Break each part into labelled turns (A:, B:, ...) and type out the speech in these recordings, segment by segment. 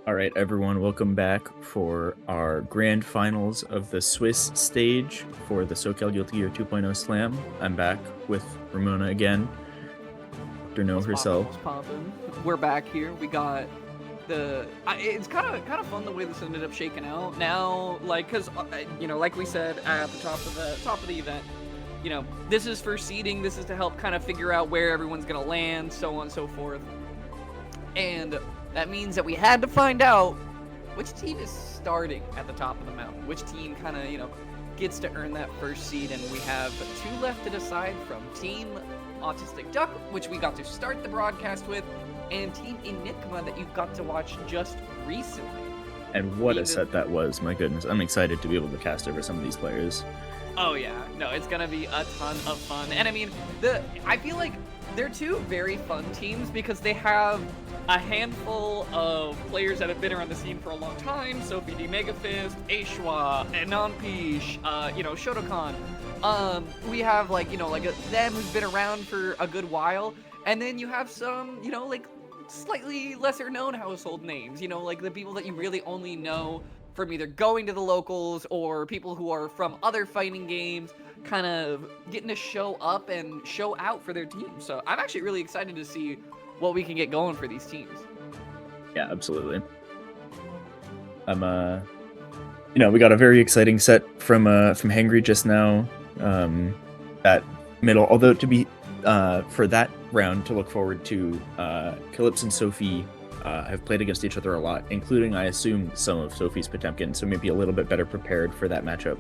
A: All right, everyone, welcome back for our grand finals of the Swiss stage for the Socal Guilty Gear 2.0 Slam. I'm back with Ramona again. Dr. No herself.
B: What's poppin'? We're back here. We got the. It's kind of fun the way this ended up shaking out. Now, cause like we said at the top of the event, this is for seeding. This is to help kind of figure out where everyone's gonna land, so on and so forth. And that means that we had to find out which team is starting at the top of the mountain, which team kind of, gets to earn that first seed. And we have two left to decide from Team Autistic Duck, which we got to start the broadcast with, and Team Enigma that you got to watch just recently.
A: And what a set that was, my goodness. I'm excited to be able to cast over some of these players.
B: Oh yeah, no, it's gonna be a ton of fun. And I mean, I feel like they're two very fun teams because they have a handful of players that have been around the scene for a long time. Sophie D. Megafist, Aishwa, Anonpish, Shotokan. We have them who's been around for a good while, and then you have some, slightly lesser known household names, like the people that you really only know from either going to the locals or people who are from other fighting games, kind of getting to show up and show out for their team. So I'm actually really excited to see what we can get going for these teams.
A: Yeah, absolutely. We got a very exciting set from Hangry just now. That middle, although to be for that round to look forward to, Calypso and Sophie have played against each other a lot, including, I assume, some of Sophie's Potemkin, so maybe a little bit better prepared for that matchup.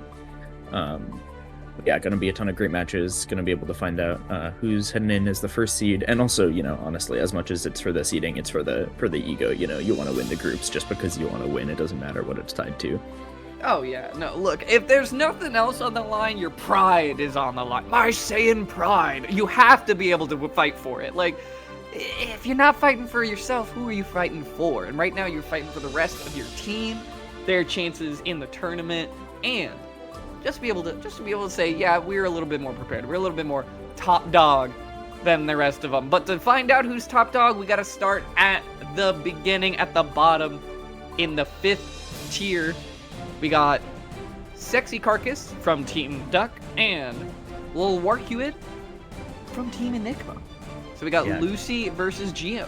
A: Yeah, going to be a ton of great matches. Going to be able to find out who's heading in as the first seed, and also, honestly, as much as it's for the seeding, it's for the ego. You want to win the groups just because you want to win. It doesn't matter what it's tied to.
B: Oh yeah, no, look, if there's nothing else on the line, your pride is on the line. My Saiyan pride. You have to be able to fight for it. Like, if you're not fighting for yourself, who are you fighting for? And right now you're fighting for the rest of your team, their chances in the tournament, and just to be able to say, yeah, we're a little bit more prepared. We're a little bit more top dog than the rest of them. But to find out who's top dog, we got to start at the beginning, at the bottom, in the 5th tier. We got Sexy Carcass from Team Duck and Lil Warcuid from Team Enigma. So we got Lucy versus Geo.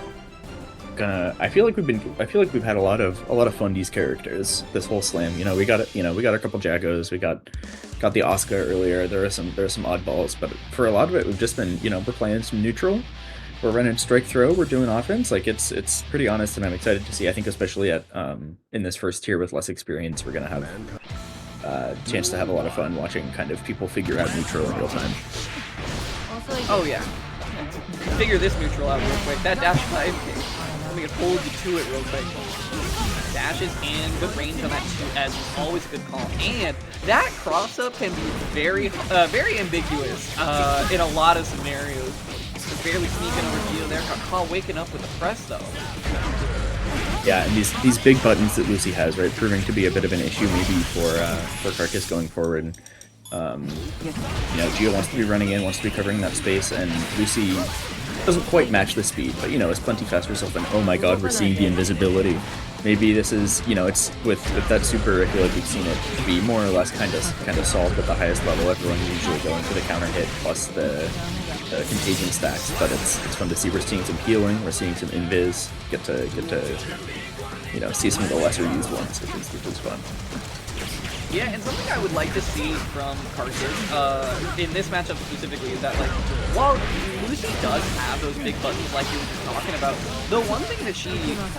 A: I feel like we've had a lot of fundies characters this whole slam. We got a couple Jagos, we got the Oscar earlier. There are some oddballs, but for a lot of it, we've just been we're playing some neutral. We're running strike throw. We're doing offense. Like it's pretty honest, and I'm excited to see. I think especially at in this first tier with less experience, we're gonna have a chance to have a lot of fun watching kind of people figure out neutral in real time.
B: Oh yeah, figure this neutral out real quick. That dash 5. Let me hold you to it real quick. Dashes and good range on that 2S is always a good call. And that cross-up can be very ambiguous in a lot of scenarios. Just barely sneaking over Geo there. Got caught waking up with the press though.
A: Yeah, and these big buttons that Lucy has, right, proving to be a bit of an issue maybe for Carcass going forward. Geo wants to be running in, wants to be covering that space, and Lucy doesn't quite match the speed, but is plenty fast herself, and oh my god, we're seeing the invisibility. Maybe this is, it's with that super, I feel like we've seen it be more or less kind of solved at the highest level. Everyone's usually going for the counter hit plus the contagion stacks, but it's fun to see. We're seeing some healing, we're seeing some invis, get to see some of the lesser used ones, which is fun.
B: Yeah, and something I would like to see from Carcass, in this matchup specifically, is that, while Lucy does have those big buttons like you were just talking about, the one thing that she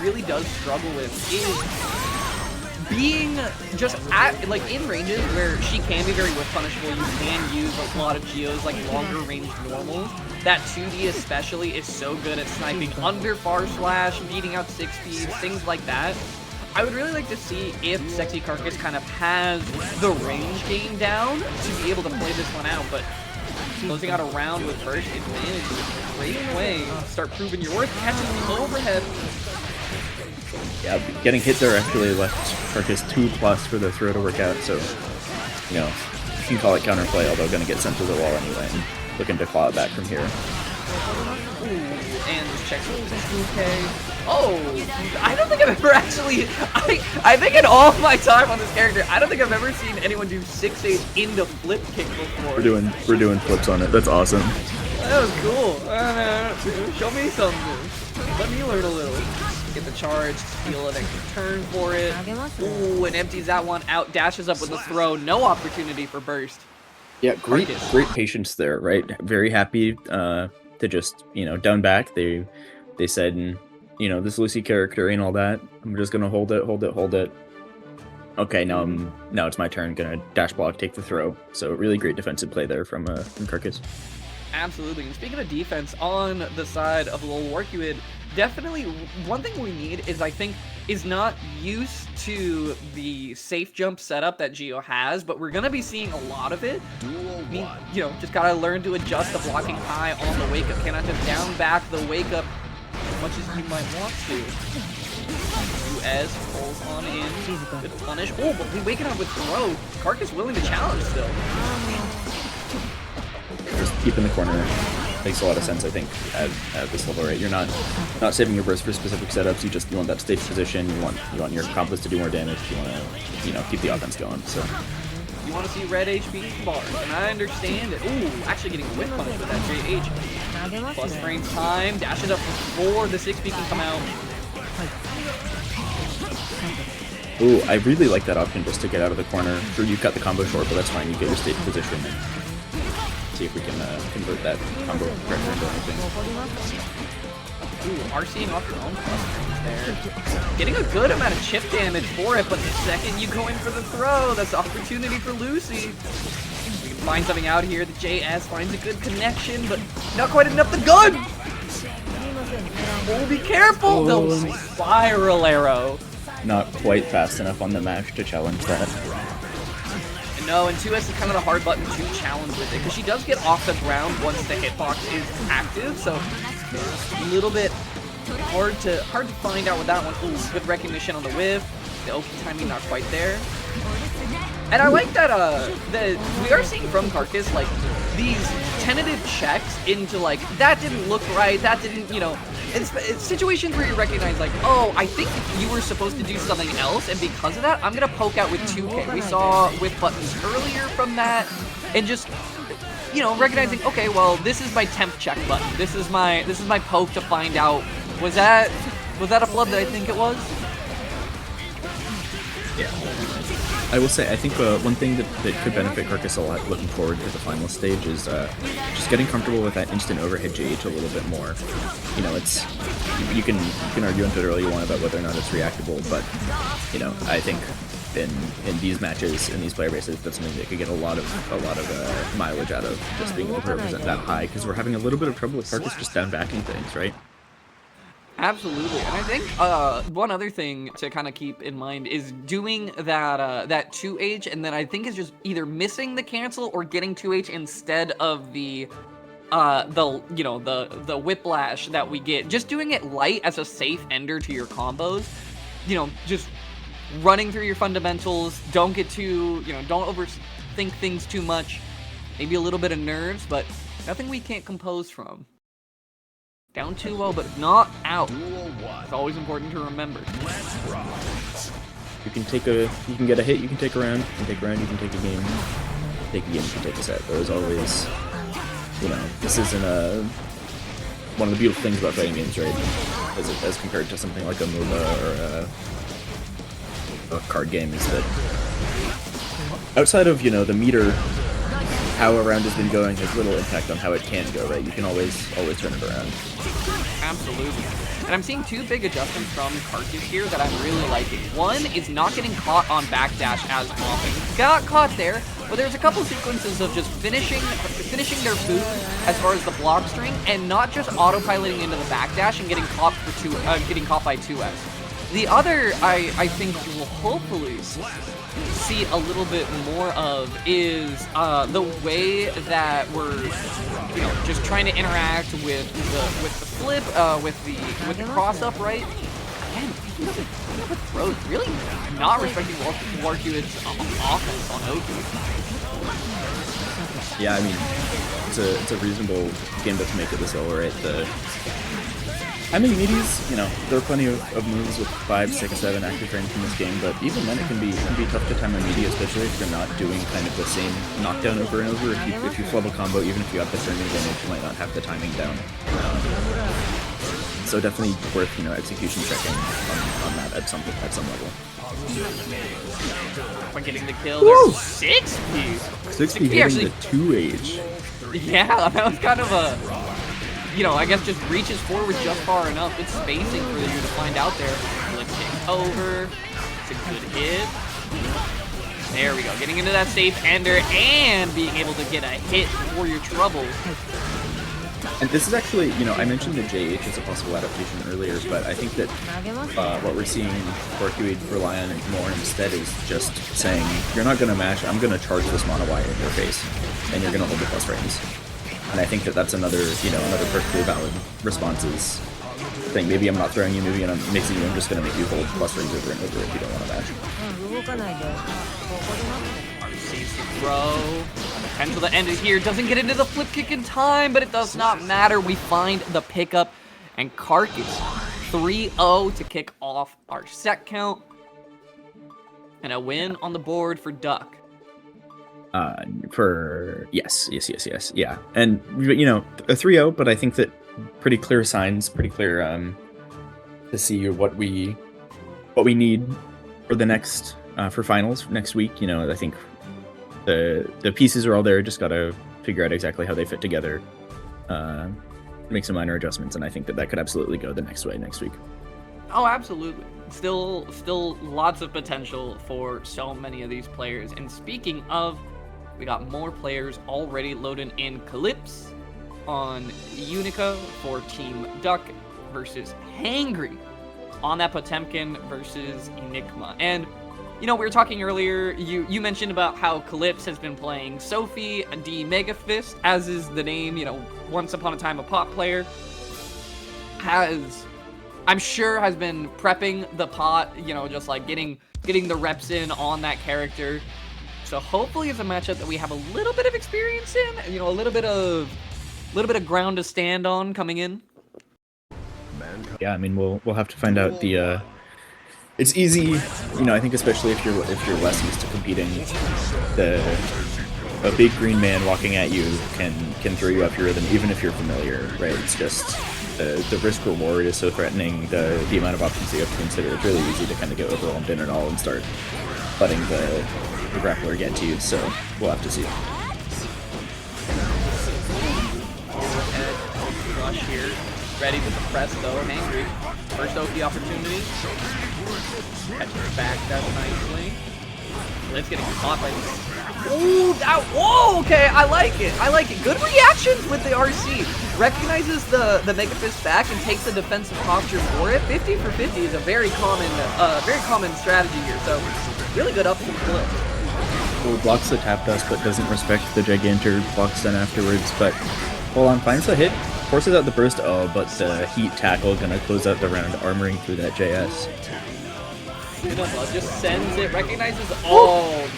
B: really does struggle with is being just in ranges where she can be very whiff punishable. You can use a lot of Geo's, longer range normals. That 2D especially is so good at sniping under far slash, beating out 6 speeds, things like that. I would really like to see if Sexy Carcass kind of has the range game down to be able to play this one out, but closing out a round with first advantage is a great way to start proving your worth, catching the overhead.
A: Yeah, getting hit there actually left Carcass 2+ for the throw to work out, so, you can call it counterplay, although going to get sent to the wall anyway, and looking to claw it back from here.
B: Ooh, and this check was okay. Oh, I don't think I've ever actually, I think in all of my time on this character, I don't think I've ever seen anyone do 6-8 into flip kick before.
A: We're doing flips on it. That's awesome.
B: That was cool. Show me something. Let me learn a little. Get the charge, steal an extra turn for it. Ooh, and empties that one out, dashes up with the throw. No opportunity for burst.
A: Yeah, great patience there, right? Very happy to just, down back. They said, this Lucy character ain't all that. I'm just gonna hold it. Okay, now it's my turn. Gonna dash block, take the throw. So really great defensive play there from Carcass.
B: Absolutely. And speaking of defense, on the side of Lil Warcuid, definitely one thing we need is, I think, is not used to the safe jump setup that Geo has, but we're going to be seeing a lot of it. I mean, just got to learn to adjust the blocking high on the wake up. Cannot just down back the wake up as much as you might want to. Ez pulls on in. Good punish. Oh, but we waking up with throw. Carcass willing to challenge still.
A: Just keep in the corner makes a lot of sense, I think, at this level, right? You're not saving your burst for specific setups. You want that safe position. You want your combos to do more damage. You want to keep the offense going. So
B: you want to see red HP bars, and I understand it. Ooh, actually getting whip punish with that JH. Plus frames time, dashes up before the 6B can come out.
A: Ooh, I really like that option just to get out of the corner. Sure, you cut the combo short, but that's fine. You get your stage position. See if we can convert that combo pressure into anything.
B: Ooh, RCing off your own plus there. Getting a good amount of chip damage for it, but the second you go in for the throw, that's opportunity for Lucy. We can find something out here. The JS finds a good connection, but not quite enough. The gun! Oh, be careful!
A: Oh.
B: The spiral arrow.
A: Not quite fast enough on the mash to challenge that.
B: No, and 2S is kind of the hard button to challenge with it, because she does get off the ground once the hitbox is active, so a little bit hard to find out with that one. Ooh, good recognition on the whiff. The Oki timing not quite there. And I like that that we are seeing from Carcass, like, these tentative checks into, like, that didn't look right, that didn't, it's situations where you recognize, like, oh, I think you were supposed to do something else, and because of that, I'm gonna poke out with 2K. We saw with buttons earlier from that, and just, recognizing, okay, well, this is my temp check button. This is my poke to find out, was that a flub that I think it was?
A: Yeah. I will say, I think one thing that could benefit Carcass a lot looking forward to the final stage is just getting comfortable with that instant overhead JH a little bit more. It's you can argue into it all you want about whether or not it's reactable, but I think in these matches, in these player bases, that's something that could get a lot of mileage out of, just being able to represent that high, because we're having a little bit of trouble with Carcass just down backing things, right?
B: Absolutely, and I think one other thing to kind of keep in mind is doing that 2H, and then I think is just either missing the cancel or getting 2H instead of the whiplash that we get. Just doing it light as a safe ender to your combos. Just running through your fundamentals. Don't get too don't overthink things too much. Maybe a little bit of nerves, but nothing we can't compose from. Down 2-0, but not out. It's always important to remember.
A: You can get a hit, you can take a round, you can take a round, you can take a game. Take a game, you can take a set. There's always, this isn't one of the beautiful things about fighting games, right? As compared to something like a MOBA or a card game, is that outside of, the meter, how a round has been going has little impact on how it can go, right? You can always turn it around.
B: Absolutely. And I'm seeing two big adjustments from Carcass here that I'm really liking. One is not getting caught on backdash as often. Got caught there, but there's a couple sequences of just finishing their food as far as the block string, and not just autopiloting into the backdash and getting caught by 2S. The other, I think we'll hopefully see a little bit more of is the way that we're just trying to interact with the flip, with the cross up, right? Again, the throws really not respecting Warcuid's offense on Oki.
A: Yeah, I mean, it's a reasonable game to make it this level, right? I mean, meaties, you know, there are plenty of moves with 5, 6, 7 active frames in this game, but even then it can be tough to time a meaty, especially if you're not doing kind of the same knockdown over and over. If you flub a combo, even if you got the turning advantage, you might not have the timing down. So definitely worth, you know, execution checking on that at some level.
B: We're getting the kill. There's 6P.
A: 6P hitting the 2H.
B: Yeah, that was kind of a, you know, I guess just reaches forward just far enough. It's spacing for you to find out there. Flip kick over. It's a good hit. There we go. Getting into that safe ender and being able to get a hit for your trouble.
A: And this is actually, you know, I mentioned the JH as a possible adaptation earlier, but I think that what we're seeing Orchid rely on more instead is just saying, you're not going to mash, I'm going to charge this mono wire in your face, and you're going to hold the plus frames. And I think that that's another, you know, another perfectly valid response is saying, maybe I'm not throwing you, maybe I'm mixing you, I'm just going to make you hold plus frames over and over if you don't want to mash.
B: Sees the throw. Potential to end it here. Doesn't get into the flip kick in time, but it does not matter. We find the pickup, and Carcass 3-0 to kick off our set count. And a win on the board for Duck.
A: Yes, yeah. And, you know, a 3-0, but I think that pretty clear signs, pretty clear to see what we need for the next, for finals next week. You know, I think the pieces are all there, just gotta figure out exactly how they fit together, make some minor adjustments, and I think that could absolutely go the next way next week. Oh,
B: absolutely. Still lots of potential for so many of these players. And speaking of, we got more players already loading in. Calypse on Unico for Team Duck versus Hangry on that Potemkin versus Enigma. And you know, we were talking earlier, you mentioned about how Calypse has been playing Sophie D Megafist, as is the name, you know, once upon a time a pop player. I'm sure has been prepping the pot, you know, just like getting the reps in on that character. So hopefully it's a matchup that we have a little bit of experience in, you know, a little bit of ground to stand on coming in.
A: Yeah, I mean, we'll have to find out the it's easy, you know, I think especially if you're less used to competing, a big green man walking at you can throw you off your rhythm even if you're familiar, right? It's just the risk reward is so threatening, the amount of options you have to consider. It's really easy to kind of get overwhelmed in it all and start letting the grappler get to you, so we'll have to see.
B: Rush here, ready with the press though, Hangry. First OP opportunity. Catches back that nicely. Liz getting caught by this. Ooh, whoa, okay, I like it. Good reactions with the RC. Recognizes the Megafist back and takes the defensive posture for it. 50 for 50 is a very common strategy here. So really good up and flip.
A: Well, blocks the tap dust but doesn't respect the Gigantor blocks then afterwards. But hold on, finds the hit, forces out the burst. Oh, but the heat tackle gonna close out the round, armoring through that JS.
B: Just sends it, recognizes. Oh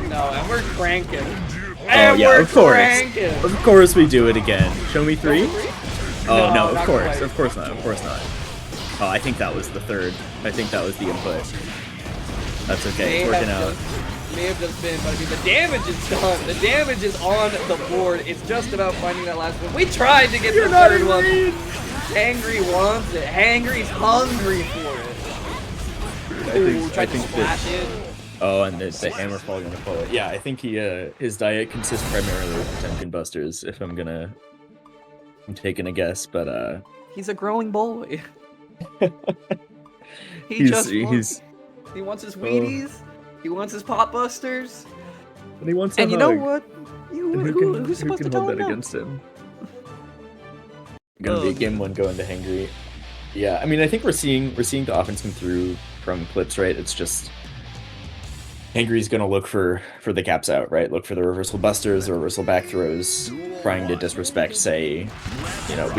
B: no, and we're cranking.
A: And of course we do it again. Show me 3. Oh no, of course not. Oh, I think that was the third. I think that was the input. That's okay, it's working out.
B: May have just been, but I mean, the damage is done. The damage is on the board. It's just about finding that last one. We tried to get the third one. Hangry wants it. Hangry's hungry for it.
A: I think that. Oh, and the hammer falling on the bullet. Yeah, I think his diet consists primarily of Potemkin busters. If I'm taking a guess, but
B: he's a growing boy. He wants his Wheaties. He wants his pot busters.
A: And he wants.
B: And you know what? Who's supposed to tell
A: hold that against him? Gonna be game 1 going to Hangry. Yeah, I mean, I think we're seeing the offense come through from Clips, right? It's just Hangry's gonna look for the caps out, right? Look for the reversal busters, the reversal back throws, trying to disrespect, say, you know,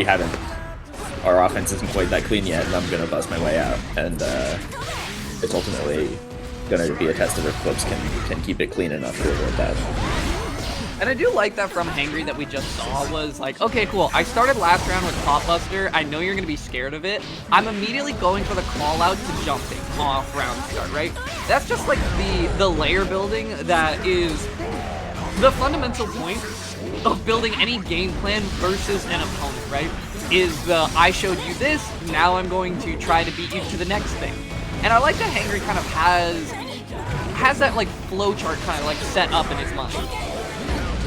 A: our offense isn't quite that clean yet, and I'm gonna bust my way out. And it's ultimately gonna be a test of if Clips can keep it clean enough to avoid that.
B: And I do like that from Hangry that we just saw was like, okay, cool. I started last round with Pop Buster. I know you're going to be scared of it. I'm immediately going for the call out to jumping off round start, right? That's just like the layer building that is the fundamental point of building any game plan versus an opponent, right? Is the I showed you this, now I'm going to try to beat you to the next thing. And I like that Hangry kind of has that like flow chart kind of like set up in his mind.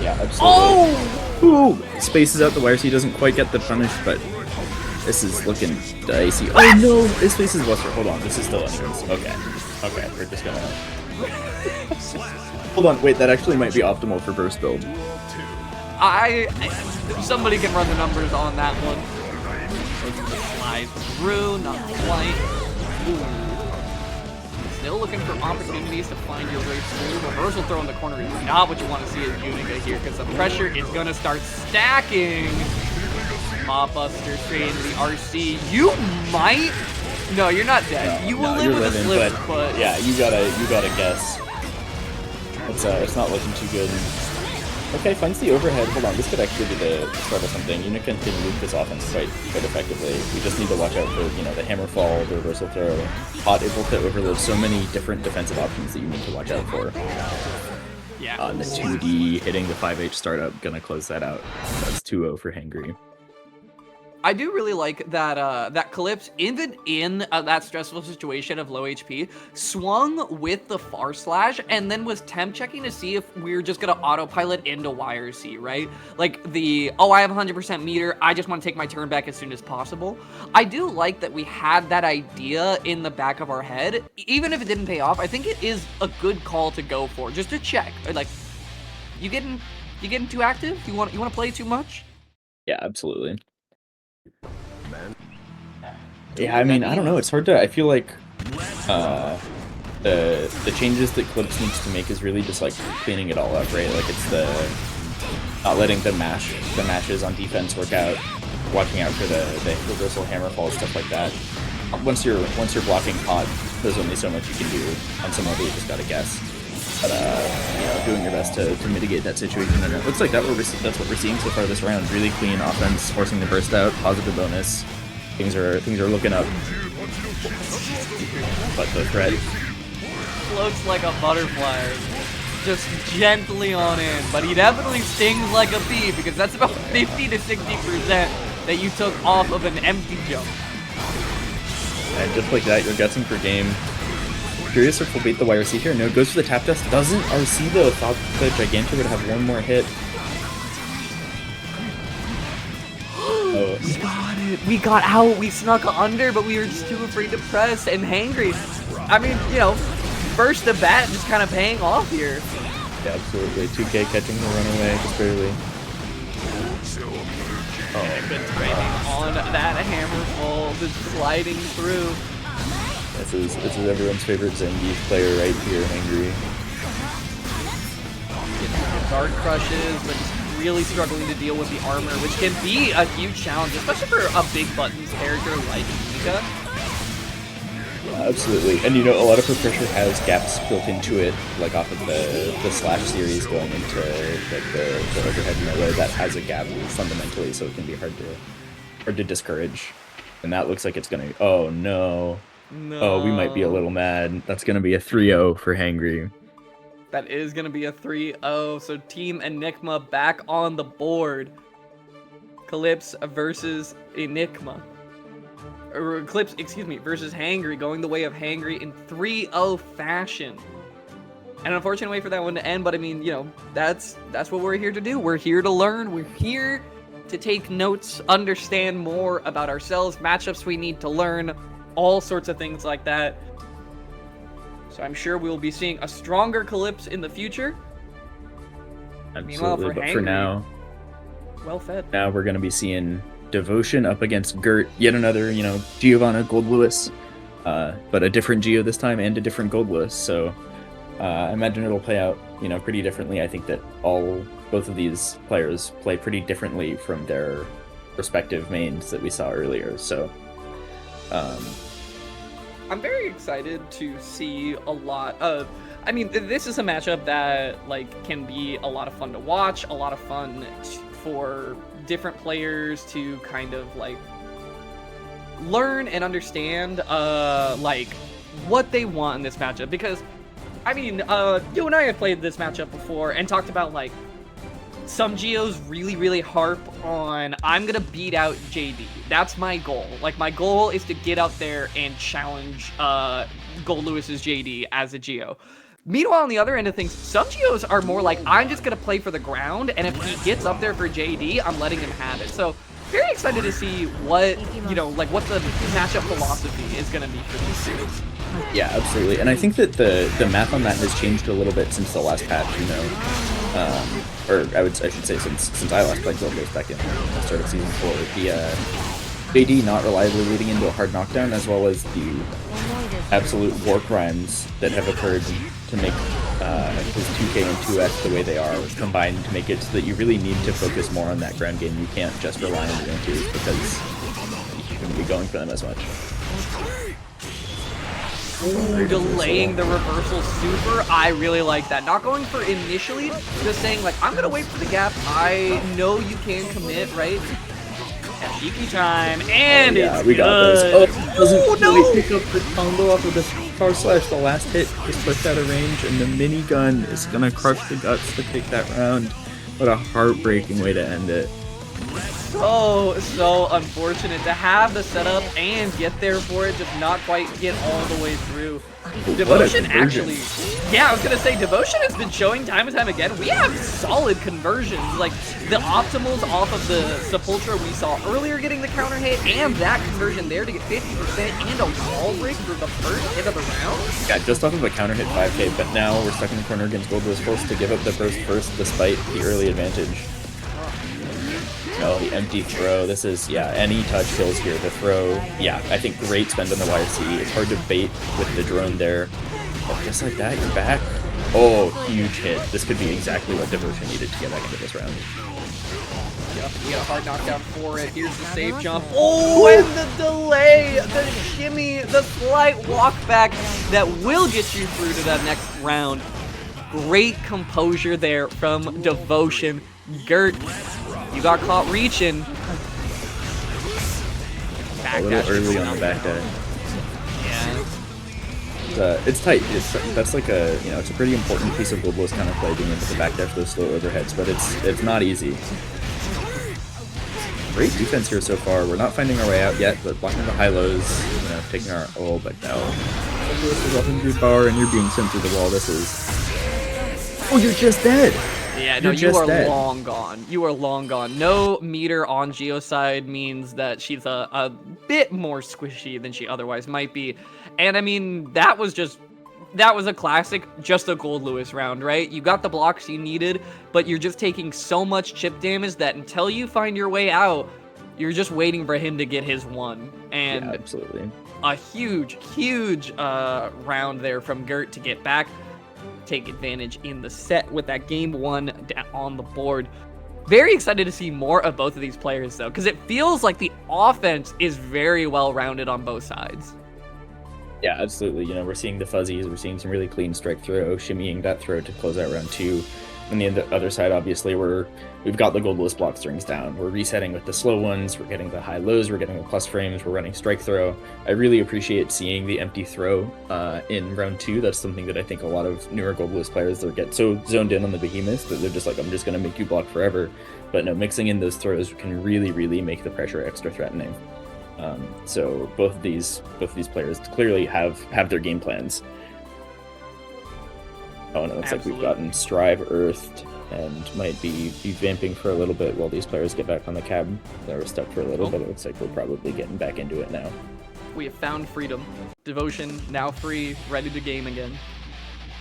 A: Yeah, absolutely.
B: Oh!
A: Ooh! Spaces out the wire so he doesn't quite get the punish, but this is looking dicey. Oh no! His face is Buster. Hold on, this is still entrance. Okay. Okay, we're just gonna... Hold on, wait, that actually might be optimal for burst build.
B: Somebody can run the numbers on that one. Slide through, not quite. Ooh. Still looking for opportunities to find your way through. Reversal throw in the corner is not what you want to see as Unica here, because the pressure is going to start stacking. Pop Buster straight into the RC. You might... No, you're not dead. You will live with a slip, but...
A: Yeah, you gotta guess. It's not looking too good. Okay, finds the overhead. Hold on, this could actually be the start of something. Unica can move this offense quite effectively. We just need to watch out for, the hammer fall, the reversal throw. Hot able to overload so many different defensive options that you need to watch out for.
B: Yeah.
A: The 2D hitting the 5H startup, gonna close that out. That's 2-0 for Hangry.
B: I do really like that that Calypso, even in that stressful situation of low HP, swung with the far slash and then was temp checking to see if we were just gonna autopilot into YRC, right? Like I have 100% meter, I just want to take my turn back as soon as possible. I do like that we had that idea in the back of our head, even if it didn't pay off. I think it is a good call to go for, just to check. Like, you getting too active? You want to play too much?
A: Yeah, absolutely. Yeah, I mean, I don't know. It's hard to. I feel like the changes that Clips needs to make is really just like cleaning it all up, right? Like it's the not letting the mashes on defense work out, watching out for the reversal hammer fall, stuff like that. Once you're blocking pot, there's only so much you can do. On some level, you just gotta guess. But doing your best to mitigate that situation, and it looks like that's what we're seeing so far this round. Really clean offense, forcing the burst out, positive bonus. Things are looking up. But the thread
B: floats like a butterfly, just gently on in, but he definitely stings like a bee because that's about 50 to 60% that you took off of an empty jump.
A: And just like that, you're guessing per game. Curious if we'll beat the YRC here. No, it goes for the tap dust. Doesn't RC though. Thought the Gigantor would have one more hit. Oh.
B: We got it. We got out. We snuck under, but we were just too afraid to press. And Hangry, I mean, first the bat just kind of paying off here.
A: Yeah, absolutely. 2K catching the runaway, just barely.
B: Oh, good timing on that hammer fall, just sliding through.
A: This is everyone's favorite Zangief player right here, Hangry.
B: Getting guard crushes, but really struggling to deal with the armor, which can be a huge challenge, especially for a big buttons character like Unica.
A: Yeah, absolutely. And a lot of her pressure has gaps built into it, like off of the slash series going into like the overhead melee that has a gap fundamentally, so it can be hard to discourage. And that looks like it's gonna. Oh no.
B: No.
A: Oh, we might be a little mad. That's gonna be a 3-0 for Hangry.
B: That is going to be a 3-0, so Team Enigma back on the board. Calypso versus Enigma. Or Calypso, excuse me, versus Hangry, going the way of Hangry in 3-0 fashion. An unfortunate way for that one to end, but I mean, that's what we're here to do. We're here to learn. We're here to take notes, understand more about ourselves, matchups we need to learn, all sorts of things like that. So I'm sure we will be seeing a stronger Calypso in the future.
A: Absolutely, but for now,
B: well fed.
A: Now we're going to be seeing Devotion up against Gert, yet another, Giovanna Gold Lewis, but a different Geo this time and a different Gold Lewis. So I imagine it'll play out, pretty differently. I think that both of these players play pretty differently from their respective mains that we saw earlier. So.
B: I'm very excited to see a lot of... I mean, this is a matchup that like can be a lot of fun to watch, a lot of fun for different players to kind of like learn and understand like what they want in this matchup. Because I mean, you and I have played this matchup before and talked about like some Geos really harp on, I'm gonna beat out JD. That's my goal. Like, my goal is to get out there and challenge Gold Lewis's JD as a Geo. Meanwhile, on the other end of things, some Geos are more like, I'm just gonna play for the ground, and if he gets up there for JD, I'm letting him have it. So, very excited to see what, you know, like, what the matchup philosophy is gonna be for these two.
A: Yeah, absolutely. And I think that the math on that has changed a little bit since the last patch, you know. Or I should say since I last played Gold Lews back in the start of Season 4. The JD not reliably leading into a hard knockdown, as well as the absolute war crimes that have occurred to make his 2K and 2S the way they are combined to make it so that you really need to focus more on that ground game. You can't just rely on the anti because you shouldn't be going for them as much.
B: Ooh, delaying the reversal super. I really like that. Not going for initially, just saying like, I'm gonna wait for the gap. I know you can commit, right? Shiki time, and it's
A: we got this. Oh, doesn't
B: no!
A: really pick up the combo off of the power slash. The last hit is pushed out of range, and the minigun is gonna crush the guts to take that round. What a heartbreaking way to end it.
B: So unfortunate to have the setup and get there for it, just not quite get all the way through. Devotion actually, yeah, I was gonna say Devotion has been showing time and time again. We have solid conversions, like the optimals off of the Sepultura we saw earlier getting the counter hit, and that conversion there to get 50% and a wall break for the first hit of the round.
A: Yeah, just off of a counter hit 5K, but now we're stuck in the corner against Gold Lews, forced to give up the first despite the early advantage. Oh, the empty throw. This is, yeah, any touch kills here. The throw, yeah, I think great spend on the YC. It's hard to bait with the drone there. But just like that, you're back. Oh, huge hit. This could be exactly what Devotion needed to get back into this round.
B: Yep, we got a hard knockdown for it. Here's the save jump. Oh, and the delay, the shimmy, the slight walk back that will get you through to that next round. Great composure there from Devotion. Gert, you got caught reaching.
A: A little early on the back dash.
B: Yeah.
A: It's tight. That's like a, you know, it's a pretty important piece of Gold Lews kind of play, being able to back dash those slow overheads, but it's not easy. Great defense here so far. We're not finding our way out yet, but blocking the high lows, you know, taking our ult, but now this is 100 power and you're being sent through the wall. This is... Oh, you're just dead!
B: Yeah, no, you are long gone. You are long gone. No meter on Geo's side means that she's a bit more squishy than she otherwise might be. And I mean, that was a classic, just a Gold Lewis round, right? You got the blocks you needed, but you're just taking so much chip damage that until you find your way out, you're just waiting for him to get his one. And
A: yeah, absolutely.
B: A huge round there from Gert to get back. Take advantage in the set with that game one on the board. Very excited to see more of both of these players, though, because it feels like the offense is very well rounded on both sides.
A: Yeah, absolutely. You know, we're seeing the fuzzies, we're seeing some really clean strike throw, shimmying that throw to close out round 2. On the other side, obviously, we've got the Gold Lewis block strings down. We're resetting with the slow ones, we're getting the high lows, we're getting the plus frames, we're running strike throw. I really appreciate seeing the empty throw in round 2. That's something that I think a lot of newer Gold Lewis players, they get so zoned in on the behemoths that they're just like, I'm just going to make you block forever. But no, mixing in those throws can really make the pressure extra threatening. So both of these players clearly have their game plans. Oh no, it's like we've gotten Strive earthed and might be vamping for a little bit while these players get back on the cab. They were stuck for a little bit. It looks like we're probably getting back into it now.
B: We have found freedom. Devotion now free, ready to game again.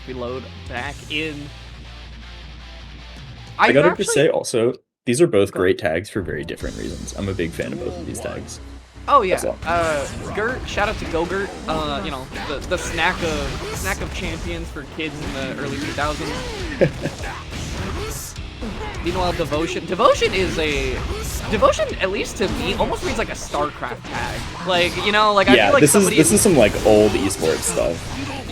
B: We load back in. I gotta
A: just say also, these are both great tags for very different reasons. I'm a big fan of both of these tags.
B: Oh yeah, Gert, shout out to Go-Gurt, you know, the snack of champions for kids in the early 2000s. Meanwhile, Devotion, at least to me, almost reads like a StarCraft tag. Like, you know, like I feel like
A: this is some like old esports stuff.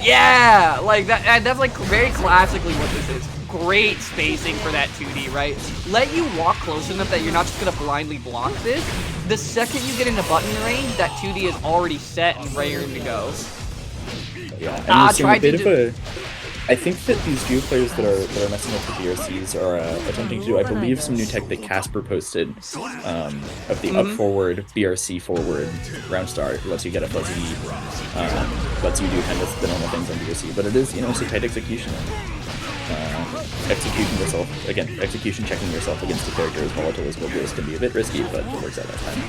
B: Yeah, like that's like very classically what this is. Great spacing for that 2D, right? Let you walk close enough that you're not just gonna blindly block this. The second you get into button range, that 2D is already set and raring to go.
A: Yeah, and we're seeing a bit of a. I think that these Geo players that are messing with the BRCs are attempting to do, I believe, some new tech that Casper posted of the up forward BRC forward round start. Lets you get a fuzzy, lets you do kind of the normal things on BRC, but it is, you know, it's a tight execution. Executing yourself again, execution checking yourself against the character as volatile as Goldblue can be a bit risky, but it works out that time.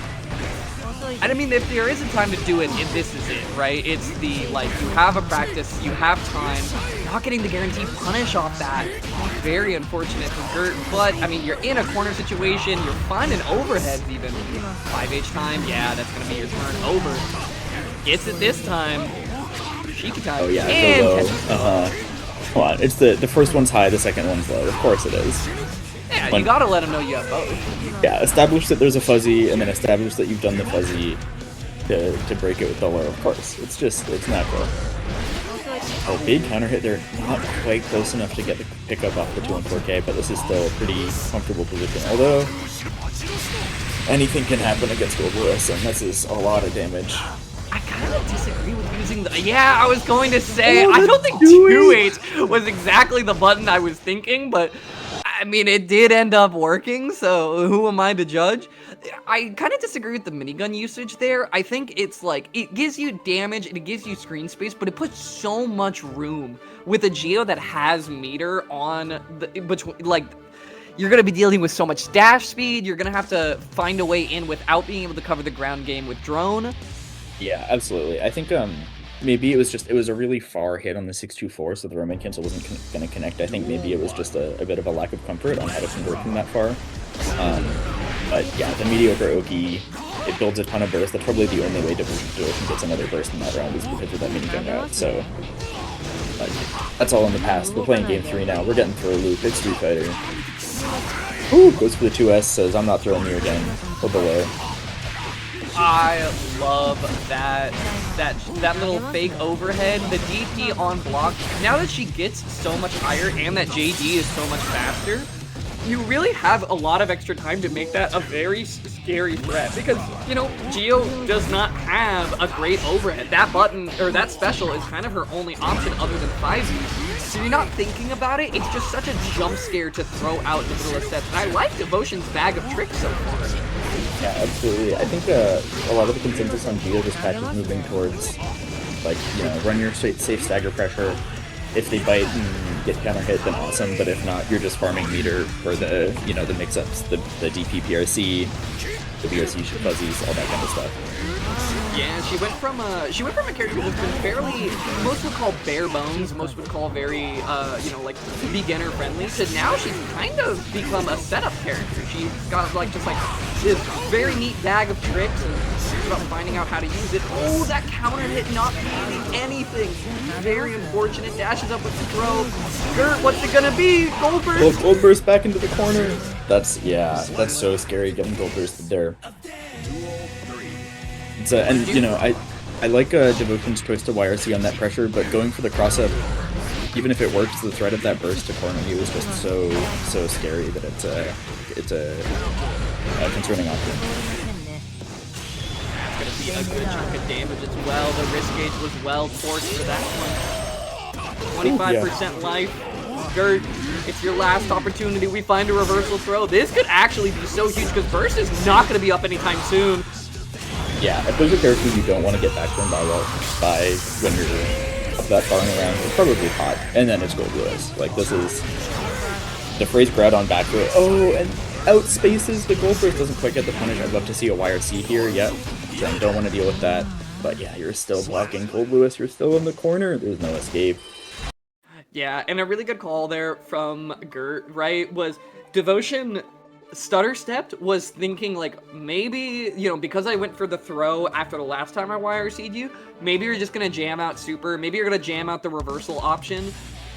B: And I mean, if there is a time to do it, this is it, right? It's the, like, you have a practice, you have time, not getting the guaranteed punish off that. Very unfortunate for Gert, but, I mean, you're in a corner situation, you're finding overheads even. 5H time, yeah, that's going to be your turn over. Gets it this time. Sheikah time.
A: Oh, yeah, so low. Come on, it's the first one's high, the second one's low. Of course it is.
B: Yeah, you gotta let them know you have both.
A: Yeah, establish that there's a fuzzy, and then establish that you've done the fuzzy to break it with the low. Of course, it's natural. Oh, big counter hit there. Not quite close enough to get the pickup off the 2 and 4K, but this is still a pretty comfortable position. Although, anything can happen against Goldblue, and this is a lot of damage.
B: I kind of disagree with using the... Yeah, I was going to say, I don't think 2H was exactly the button I was thinking, but... I mean, it did end up working, so who am I to judge? I kind of disagree with the minigun usage there. I think it's like, it gives you damage and it gives you screen space, but it puts so much room with a Geo that has meter on the, between, like, you're going to be dealing with so much dash speed, you're going to have to find a way in without being able to cover the ground game with drone.
A: Yeah, absolutely. I think, maybe it was a really far hit on the 624, so the roaming cancel wasn't going to connect. I think maybe it was just a bit of a lack of comfort on how to convert from that far. But yeah, the mediocre Oki, it builds a ton of burst. That's probably the only way Devotion gets another burst in that round is because of that minigun route. So that's all in the past. We're playing game 3 now. We're getting through a loop. It's Street Fighter. Ooh, goes for the 2S, says I'm not throwing you again. Or below.
B: I love that little fake overhead, the DP on block. Now that she gets so much higher and that JD is so much faster, you really have a lot of extra time to make that a very scary threat because, you know, Geo does not have a great overhead. That button, or that special, is kind of her only option other than 5Z. So you're not thinking about it, it's just such a jump scare to throw out in the middle of sets. And I like Devotion's bag of tricks so far.
A: Yeah, absolutely. I think a lot of the consensus on Geo this patch is moving towards, like, you know, run your safe stagger pressure. If they bite and get counter hit, then awesome. But if not, you're just farming meter for the, you know, the mix-ups, the DP PRC, the BRC fuzzies, all that kind of stuff.
B: Yeah, she went from a character that's been fairly, most would call bare bones, most would call very, you know, like, beginner friendly, to now she's kind of become a setup character. She's got, like, just, like, this very neat bag of tricks, and it's about finding out how to use it. Oh, that counter hit not meaning anything. Very unfortunate. Dashes up with the throw. Gert, what's it gonna be? Gold burst?
A: Gold burst back into the corner. That's so scary getting gold bursted there. And, you know, I like Devotion's choice to YRC on that pressure, but going for the cross-up, even if it works, the threat of that burst to corner you is just so scary that it's a concerning option.
B: That's going to be a good chunk of damage as well. The risk gauge was well forced for that one. 25% life. Gert, it's your last opportunity. We find a reversal throw. This could actually be so huge because burst is not going to be up anytime soon.
A: Yeah, if there's a character you don't want to get back from by when you're up that far in the round, it's probably hot, and then it's Goldblue. Like, this is the phrase grad on back foot. Oh, and outspaces the gold burst, doesn't quite get the punish. I'd love to see a YRC here. Yep, so I don't want to deal with that. But yeah, you're still blocking Goldblue. You're still in the corner. There's no escape.
B: Yeah, and a really good call there from Gert, right, was Devotion stutter stepped, was thinking, like, maybe, you know, because I went for the throw after the last time I YRC'd you, maybe you're just going to jam out super, maybe you're going to jam out the reversal option,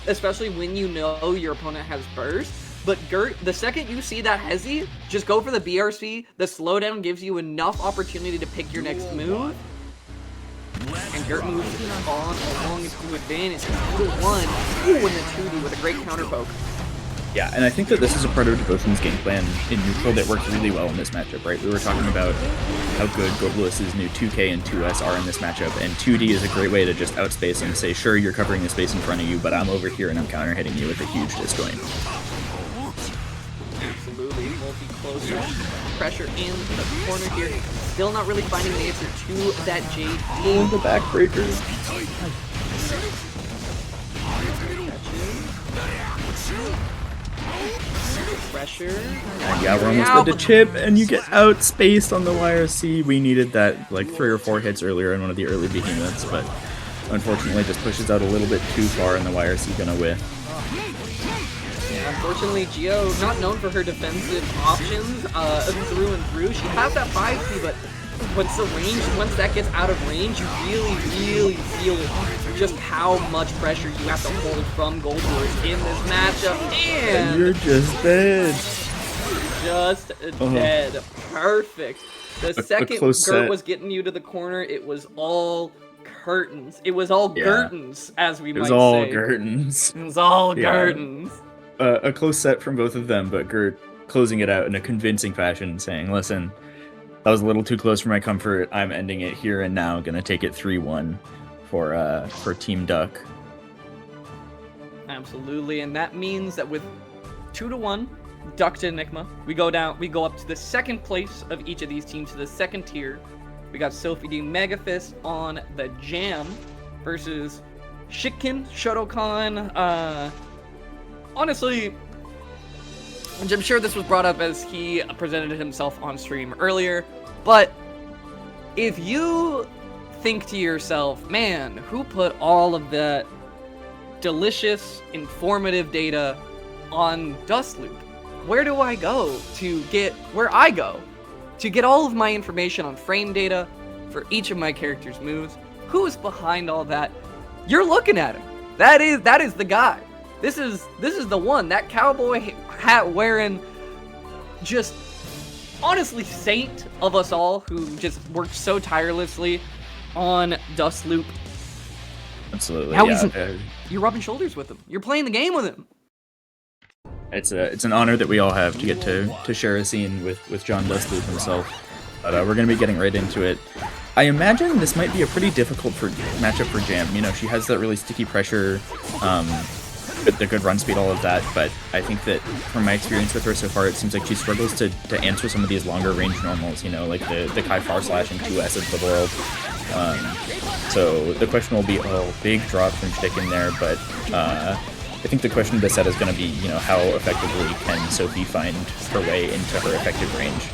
B: especially when you know your opponent has burst. But Gert, the second you see that hezi, just go for the BRC. The slowdown gives you enough opportunity to pick your next move. and Gert moves on along into advantage. 2-1. Ooh, and the 2D with a great counter poke.
A: Yeah, and I think that this is a part of Devotion's game plan in neutral that works really well in this matchup, right? We were talking about how good Goldbluis's new 2K and 2S are in this matchup, and 2D is a great way to just outspace and say, sure, you're covering the space in front of you, but I'm over here and I'm counter-hitting you with a huge disjoint.
B: Absolutely, multi-closer. Pressure in the corner here. Still not really finding an answer to that JD.
A: Oh, the backbreaker.
B: Pressure.
A: And yeah, we're almost at the chip, and you get outspaced on the YRC. We needed that like 3 or 4 hits earlier in one of the early behemoths, but unfortunately just pushes out a little bit too far, and the YRC gonna whiff.
B: Unfortunately, Geo, not known for her defensive options through and through. She has that 5C, but once that gets out of range, you really feel just how much pressure you have to hold from Goldbluis in this matchup. And
A: you're just dead.
B: Just dead. Perfect. The second Gert was getting you to the corner, it was all curtains. It was all Gertons, as we might say.
A: It was all Gertons.
B: It was all Gertons.
A: A close set from both of them, but Gert closing it out in a convincing fashion, saying, listen, that was a little too close for my comfort. I'm ending it here and now. Gonna take it 3-1 for Team Duck.
B: Absolutely, and that means that with 2-1, Duck to Enigma, we go up to the second place of each of these teams, to the second tier. We got Sophie D Megafist on the Jam versus Shitkin, Shotokan. Honestly, I'm sure this was brought up as he presented himself on stream earlier, but if you think to yourself, man, who put all of that delicious, informative data on Dustloop? Where do I go to get all of my information on frame data for each of my characters' moves? Who's behind all that? You're looking at him. That is the guy. This is the one, that cowboy hat wearing, just honestly saint of us all, who just worked so tirelessly on Dustloop.
A: Absolutely.
B: Now you're rubbing shoulders with him. You're playing the game with him.
A: It's an honor that we all have to get to share a scene with John Dustloop himself. But we're gonna be getting right into it. I imagine this might be a pretty difficult matchup for Jam. You know, she has that really sticky pressure. The good run speed, all of that, but I think that from my experience with her so far, it seems like she struggles to answer some of these longer range normals, you know, like the Kai Far Slash and 2S of the world. So the question will be, big drop from Shtick in there, but I think the question of the set is going to be, you know, how effectively can Sophie find her way into her effective range?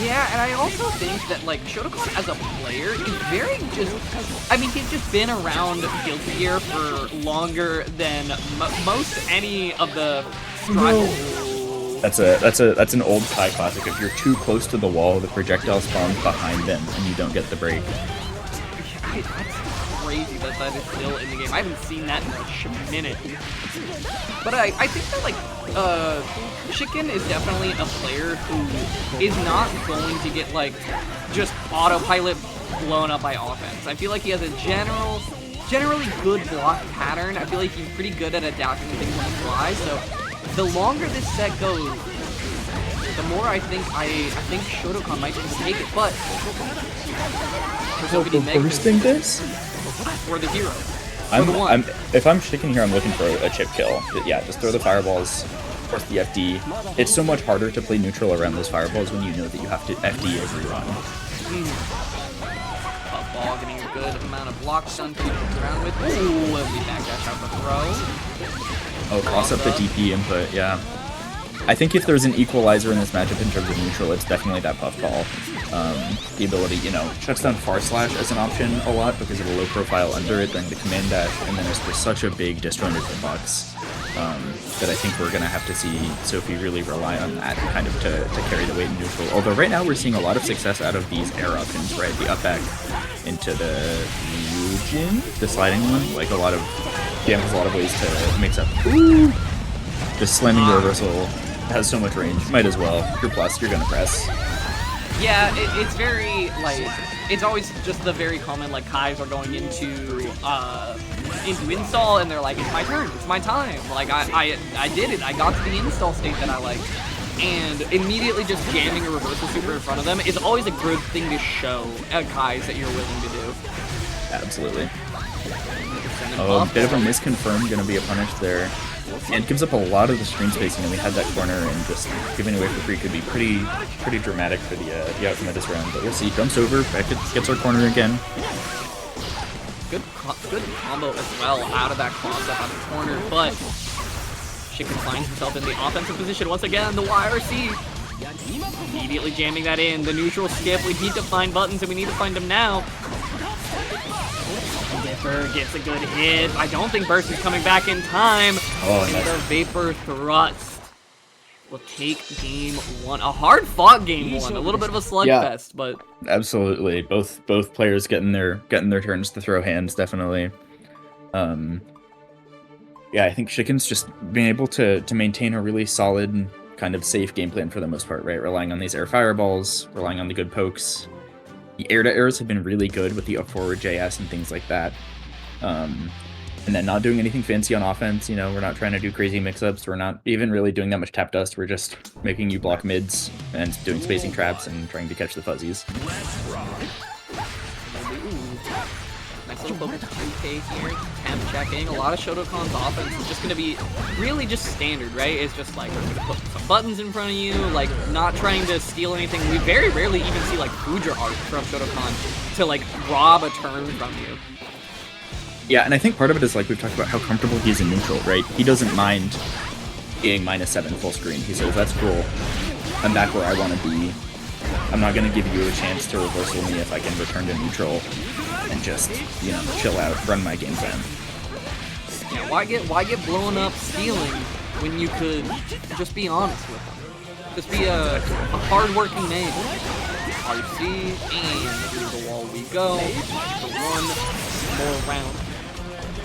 B: Yeah, and I also think that, like, Shotokan as a player is very he's just been around Guilty Gear for longer than most any of the
A: That's an old Kai classic. If you're too close to the wall, the projectile spawns behind them and you don't get the break.
B: That's crazy that is still in the game. I haven't seen that in a minute. But I think that, like, Chicken is definitely a player who is not going to get, like, just autopilot blown up by offense. I feel like he has a generally good block pattern. I feel like he's pretty good at adapting to things on the fly. So the longer this set goes, the more I think Shotokan might just take it. But
A: bursting this?
B: For the hero.
A: If I'm sticking here, I'm looking for a chip kill. Yeah, just throw the fireballs, of course the FD. It's so much harder to play neutral around those fireballs when you know that you have to FD every run.
B: Ball getting a good amount of block stun to move around with. Ooh, and we backdash out the throw.
A: Oh, cross up the DP input, yeah. I think if there's an equalizer in this matchup in terms of neutral, it's definitely that puffball. The ability, you know, shuts down Far Slash as an option a lot because of the low profile under it during the command dash, and then it's just such a big disjointed hitbox that I think we're going to have to see Sophie really rely on that kind of to carry the weight in neutral. Although right now we're seeing a lot of success out of these air options, right? The up back into the Ryujin, the sliding one. Like Jam has a lot of ways to mix up. Ooh! Just slamming the reversal has so much range. Might as well. You're plus, you're gonna press.
B: Yeah, it's very, like, it's always just the very common, like, Kais are going into install, and they're like, it's my turn, it's my time. Like, I did it, I got to the install state that I liked. And immediately just jamming a reversal super in front of them is always a good thing to show at Kais that you're willing to do.
A: Absolutely. Oh, a bit of a misconfirm, gonna be a punish there. And it gives up a lot of the screen space. You know, we had that corner, and just giving away for free could be pretty dramatic for the outcome of this round. But we'll see. Jumps over, Beckett gets our corner again.
B: Good combo as well out of that cross-up on the corner, but Chicken finds himself in the offensive position once again. The YRC immediately jamming that in. The neutral skip. We need to find buttons, and we need to find them now. Vapor gets a good hit. I don't think Burst is coming back in time.
A: Oh,
B: nice. The Vapor thrust will take game one. A hard-fought game one. A little bit of a slugfest, but
A: absolutely. Both players getting their turns to throw hands, definitely. Yeah, I think Chicken's just being able to maintain a really solid, kind of safe game plan for the most part, right? Relying on these air fireballs, relying on the good pokes. The air-to-airs have been really good with the up-forward JS and things like that. And then not doing anything fancy on offense, you know, we're not trying to do crazy mix-ups, we're not even really doing that much tap dust, we're just making you block mids and doing spacing traps and trying to catch the fuzzies.
B: Nice little focus 3K here, temp checking. A lot of Shotokan's offense is just going to be really just standard, right? It's just like, we're going to put some buttons in front of you, like, not trying to steal anything. We very rarely even see, like, Fuja art from Shotokan to, like, rob a turn from you.
A: Yeah, and I think part of it is, like, we've talked about how comfortable he is in neutral, right? He doesn't mind being -7 full screen. He says, that's cool. I'm back where I want to be. I'm not going to give you a chance to reversal me if I can return to neutral and just, you know, chill out, run my game plan.
B: Yeah, why get blown up stealing when you could just be honest with them? Just be a hard-working man. RC, and through the wall we go for one more round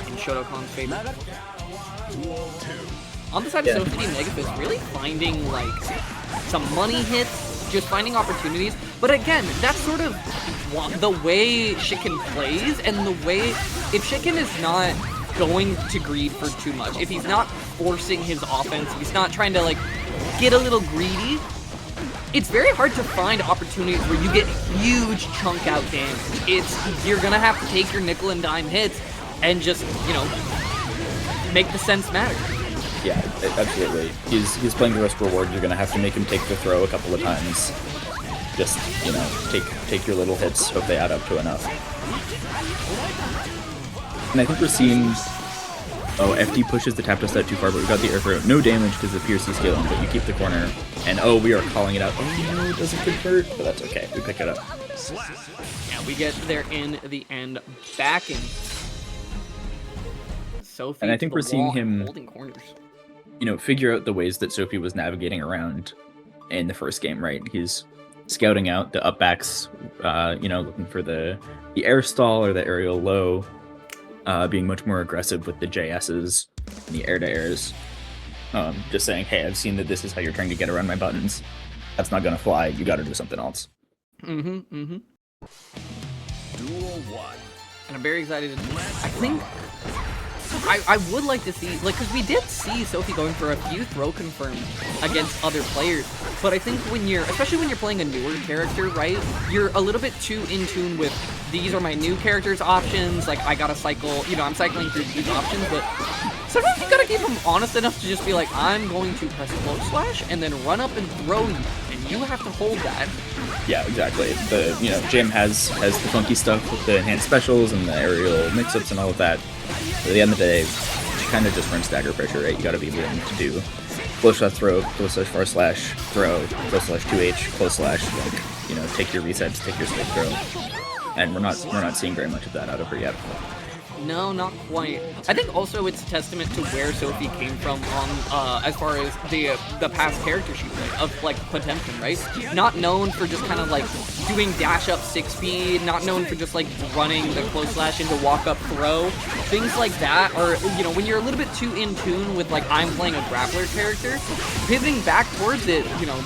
B: in Shotokan's favor. On the side of Sophie Megafist, really finding, like, some money hits, just finding opportunities. But again, that's sort of the way Chicken plays, and the way, if Chicken is not going to greed for too much, if he's not forcing his offense, if he's not trying to, like, get a little greedy, it's very hard to find opportunities where you get huge chunk out damage. You're gonna have to take your nickel and dime hits and just, you know, make the sense matter.
A: Yeah, absolutely. He's playing the risk reward. You're gonna have to make him take the throw a couple of times. Just, you know, take your little hits, hope they add up to enough. And I think we're seeing... Oh, FD pushes the tap dust out too far, but we got the air throw. No damage because of Piercy scaling, but you keep the corner. And oh, we are calling it out. Oh no, it doesn't convert, but that's okay. We pick it up.
B: Yeah, we get there in the end, backing Sophie.
A: And I think we're seeing him
B: holding corners.
A: You know, figure out the ways that Sophie was navigating around in the first game, right? He's scouting out the upbacks, you know, looking for the air stall or the aerial low, being much more aggressive with the JSs and the air-to-airs. Just saying, hey, I've seen that this is how you're trying to get around my buttons. That's not gonna fly. You gotta do something else.
B: Duel 1. And I'm very excited. I think I would like to see, like, because we did see Sophie going for a few throw confirms against other players, but I think when you're, especially when you're playing a newer character, right, you're a little bit too in tune with, these are my new character's options, like, I gotta cycle, you know, I'm cycling through these options, but sometimes you gotta keep them honest enough to just be like, I'm going to press close slash and then run up and throw you, and you have to hold that.
A: Yeah, exactly. The, you know, Jim has the funky stuff with the enhanced specials and the aerial mix-ups and all of that. But at the end of the day, you kind of just run stagger pressure, right? You gotta be willing to do close slash throw, close slash far slash throw, close slash 2H, close slash, like, you know, take your resets, take your straight throw. And we're not seeing very much of that out of her yet.
B: No, not quite. I think also it's a testament to where Sophie came from on, as far as the past character she played, of, like, Potemkin, right? Not known for just kind of, like, doing dash up 6-speed, not known for just, like, running the close slash into walk up throw. Things like that, or, you know, when you're a little bit too in tune with, like, I'm playing a grappler character, pivoting back towards it, you know,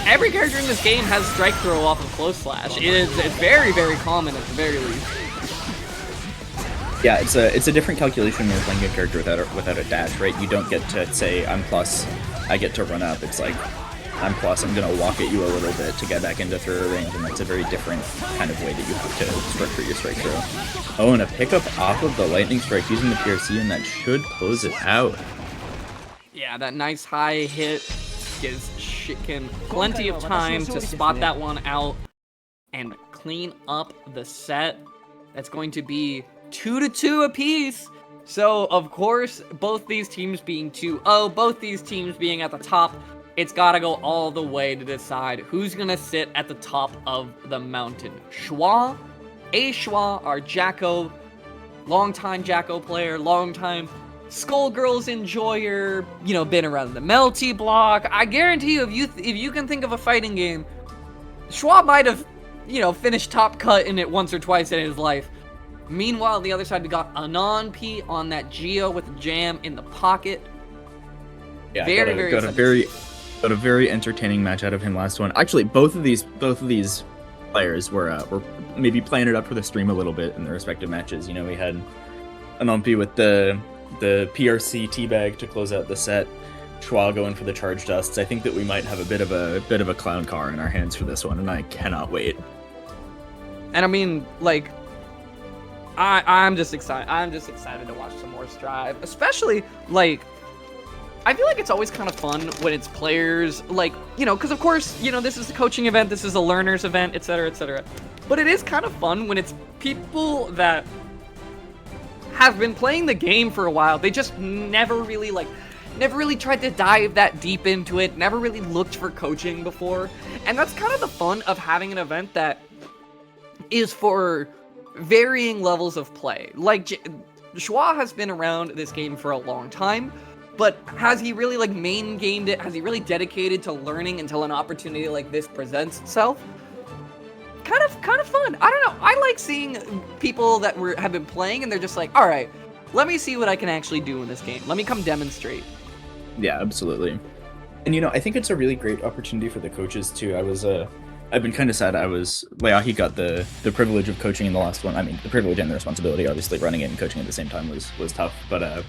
B: every character in this game has strike throw off of close slash. It's very, very common at the very least.
A: Yeah, it's a different calculation when you're playing a character without a dash, right? You don't get to say I'm plus, I get to run up. It's like I'm plus, I'm gonna walk at you a little bit to get back into throw range, and that's a very different kind of way that you have to structure your strike throw. Oh, and a pickup off of the lightning strike using the PRC, and that should close it out.
B: Yeah, that nice high hit gives Shitkin plenty of time to spot that one out and clean up the set. That's going to be 2-2 apiece. So, of course, both these teams being 2-0, both these teams being at the top, it's gotta go all the way to decide who's gonna sit at the top of the mountain. Schwa, Schwa, our Jacko, longtime Jacko player, longtime Skullgirls enjoyer, you know, been around the Melty block. I guarantee you, if you can think of a fighting game, Schwa might have, you know, finished top cut in it once or twice in his life. Meanwhile, on the other side, we got Anon P on that Geo with the jam in the pocket.
A: Yeah, got a very entertaining match out of him last one. Actually, both of these players were maybe playing it up for the stream a little bit in their respective matches. You know, we had Anon P with the PRC teabag to close out the set. Schwa going for the charge dusts. I think that we might have a bit of a clown car in our hands for this one, and I cannot wait.
B: And I mean, like, I'm just excited. I'm just excited to watch some more Strive, especially like. I feel like it's always kind of fun when it's players, like, you know, because of course, you know, this is a coaching event, this is a learners event, etc., etc. But it is kind of fun when it's people that have been playing the game for a while. They just never really tried to dive that deep into it, never really looked for coaching before. And that's kind of the fun of having an event that is for varying levels of play. Like, Schwa has been around this game for a long time. But has he really, like, main gamed it? Has he really dedicated to learning until an opportunity like this presents itself? Kind of fun. I don't know. I like seeing people that have been playing and they're just like, all right, let me see what I can actually do in this game. Let me come demonstrate.
A: Yeah, absolutely. And, you know, I think it's a really great opportunity for the coaches, too. I've been kind of sad. Leahi got the privilege of coaching in the last one. I mean, the privilege and the responsibility, obviously, running it and coaching at the same time was tough. But,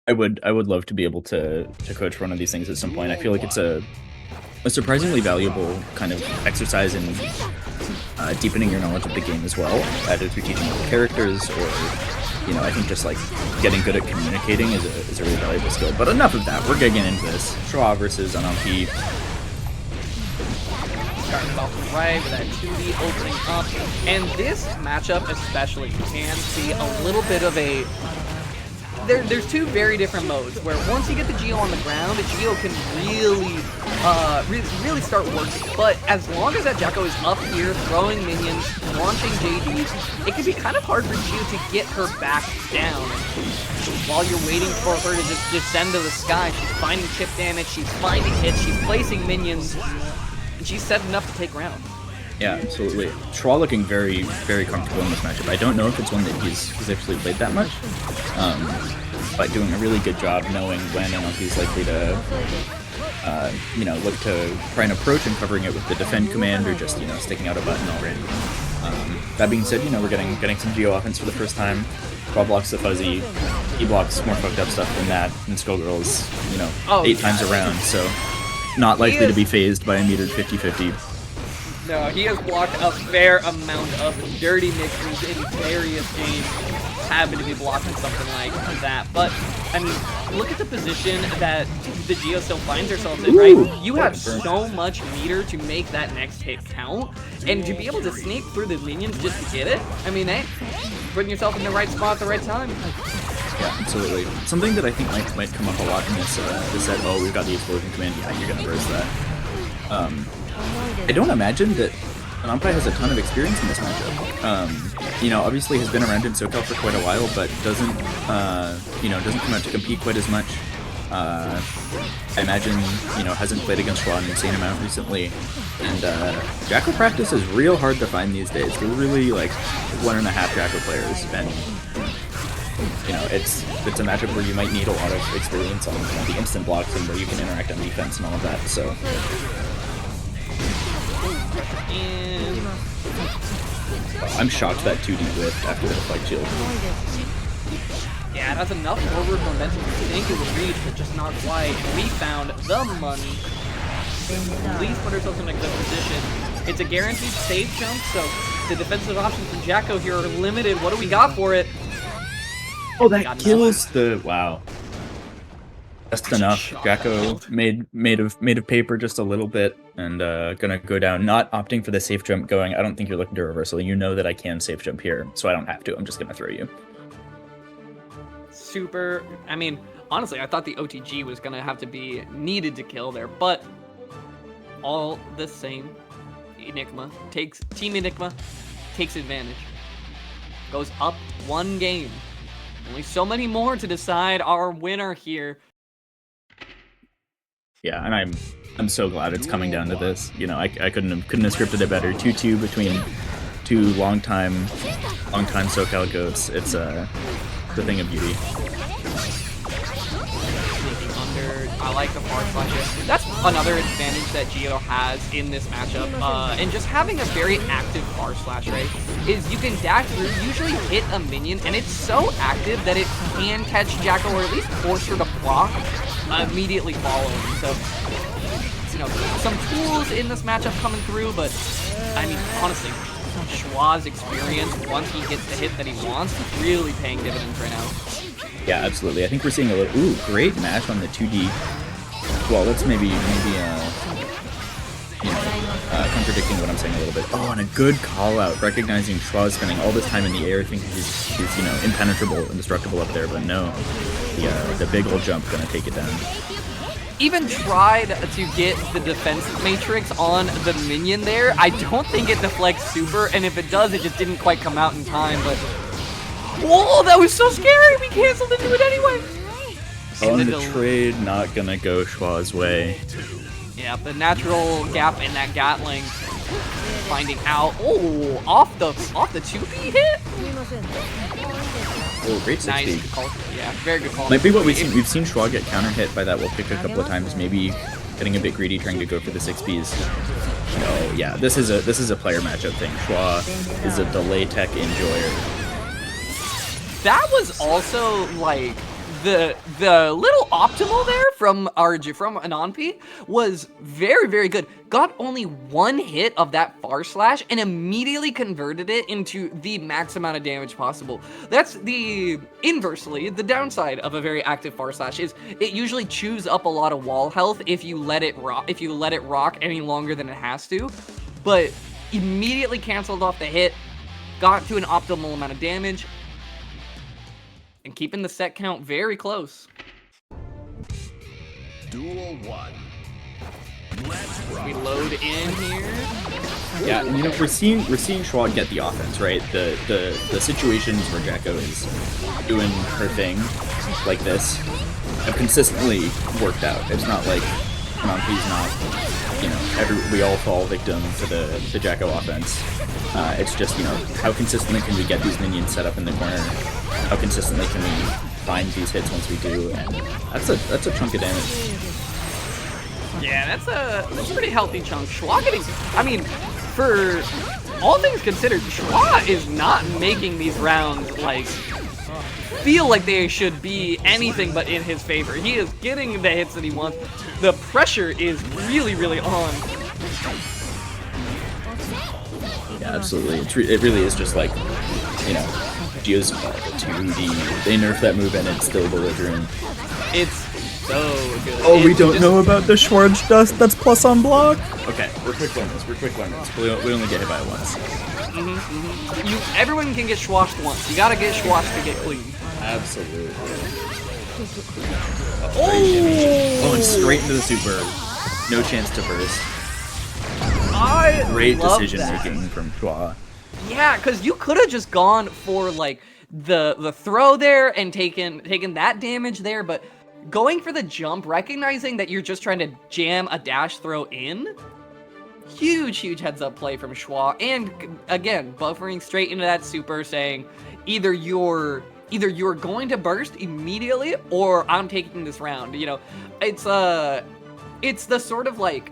A: I would love to be able to coach one of these things at some point. I feel like it's a surprisingly valuable kind of exercise in deepening your knowledge of the game as well, either through teaching other characters or, you know, I think just like getting good at communicating is a really valuable skill. But enough of that. We're getting into this. Schwa versus Anon P.
B: Starting off right with that 2D opening up, and this matchup especially, you can see a little bit of a. There's two very different modes where once you get the Geo on the ground, the Geo can really start working. But as long as that Jacko is up here throwing minions, launching JDs, it can be kind of hard for Geo to get her back down. While you're waiting for her to just descend to the sky, she's finding chip damage, she's finding hits, she's placing minions, and she's setting up to take round.
A: Yeah, absolutely. Schwa looking very, very comfortable in this matchup. I don't know if it's one that he's actually played that much, but doing a really good job knowing when and if he's likely to, you know, look to try and approach and covering it with the defend command or just, you know, sticking out a button already. That being said, you know, we're getting some Geo offense for the first time. Schwa blocks the fuzzy. He blocks more fucked up stuff than that, and Skullgirl's, you know, 8 times around, so not likely to be phased by a metered 50-50.
B: No, he has blocked a fair amount of dirty mixers in various games. Happen to be blocking something like that. But, I mean, look at the position that the Geo still finds herself in, right? You have so much meter to make that next hit count. And to be able to sneak through the minions just to get it, I mean, hey, putting yourself in the right spot at the right time.
A: Yeah, absolutely. Something that I think might come up a lot in this set, oh, we've got the explosion command, yeah, you're gonna burst that. I don't imagine that Anon P has a ton of experience in this matchup. You know, obviously has been around in Socal for quite a while, but doesn't, you know, doesn't come out to compete quite as much. I imagine, you know, hasn't played against Schwa an insane amount recently. And Jacko practice is real hard to find these days. They're really, like, 1.5 Jacko players, and, you know, it's a matchup where you might need a lot of experience on the instant blocks and where you can interact on defense and all of that. So.
B: And
A: I'm shocked that 2D whiffed after the fight shield.
B: yeah, that's enough forward momentum to think it would reach, but just not quite. We found the money. At least put ourselves in a good position. It's a guaranteed safe jump, so the defensive options for Jacko here are limited. What do we got for it?
A: Oh, that kills the... Wow. Just enough. Jacko made of paper just a little bit, and gonna go down. Not opting for the safe jump going, I don't think you're looking to reversal. You know that I can safe jump here, so I don't have to. I'm just gonna throw you.
B: Super... I mean, honestly, I thought the OTG was gonna have to be needed to kill there, but all the same, Team Enigma takes advantage. Goes up 1 game. Only so many more to decide our winner here.
A: Yeah, and I'm so glad it's coming down to this. You know, I couldn't have scripted it better. 2-2 between two longtime Socal goats. It's the thing of beauty.
B: I like the forward slash. That's another advantage that Gio has in this matchup, and just having a very active far slash, right, is you can dash through, usually hit a minion, and it's so active that it can catch Jacko, or at least force her to block immediately following. So, you know, some tools in this matchup coming through, but, I mean, honestly, Schwa's experience, once he gets the hit that he wants, is really paying dividends right now.
A: Yeah, absolutely. I think we're seeing a little... Ooh, great match on the 2D. Well, that's maybe contradicting what I'm saying a little bit. Oh, and a good call-out, recognizing Schwa spending all this time in the air, thinking he's you know, impenetrable, indestructible up there, but no. The big old jump gonna take it down.
B: Even tried to get the defense matrix on the minion there. I don't think it deflects super, and if it does, it just didn't quite come out in time, but... Whoa, that was so scary! We canceled into it anyway!
A: On the trade, not gonna go Schwa's way.
B: Yeah, the natural gap in that Gatling. Finding out. Oh, off the 2B hit?
A: Oh, great 60.
B: Nice, good call. Yeah, very good call.
A: Might be what we've seen Schwa get counter hit by that will pick a couple of times, maybe getting a bit greedy, trying to go for the 6Bs. Oh yeah, this is a player matchup thing. Schwa is a delay tech enjoyer.
B: That was also like the little optimal there from Ananpi was very, very good. Got only 1 hit of that far slash and immediately converted it into the max amount of damage possible. That's the inversely the downside of a very active far slash is it usually chews up a lot of wall health if you let it rock any longer than it has to. But immediately canceled off the hit, got to an optimal amount of damage. And keeping the set count very close.
C: Duel 1. Let's rock.
B: We load in here.
A: Yeah, and you know we're seeing Schwa get the offense, right? The situations where Jacko is doing her thing like this have consistently worked out. It's not like Ananpi's not, you know, we all fall victim to the Jacko offense. It's just, you know, how consistently can we get these minions set up in the corner? How consistently can we find these hits once we do? And that's a chunk of damage.
B: Yeah, that's a pretty healthy chunk. Schwa getting, I mean, for all things considered, Schwa is not making these rounds like feel like they should be anything but in his favor. He is getting the hits that he wants. The pressure is really, really on.
A: Yeah, absolutely. It really is just like, you know, Gio's 2D. They nerf that move and it's still belligerent.
B: It's so good.
A: Oh, we don't know about the Schwartz dust that's plus on block? Okay, we're quick learners. We only get hit by it once.
B: Everyone can get schwashed once. You gotta get schwashed to get clean.
A: Absolutely. Oh, and straight into the super. No chance to burst. Great decision making from Schwa.
B: Yeah, because you could have just gone for like the throw there and taken that damage there, but going for the jump, recognizing that you're just trying to jam a dash throw in, huge heads up play from Schwa, and again buffering straight into that super, saying either you're either you're going to burst immediately or I'm taking this round. You know, it's the sort of like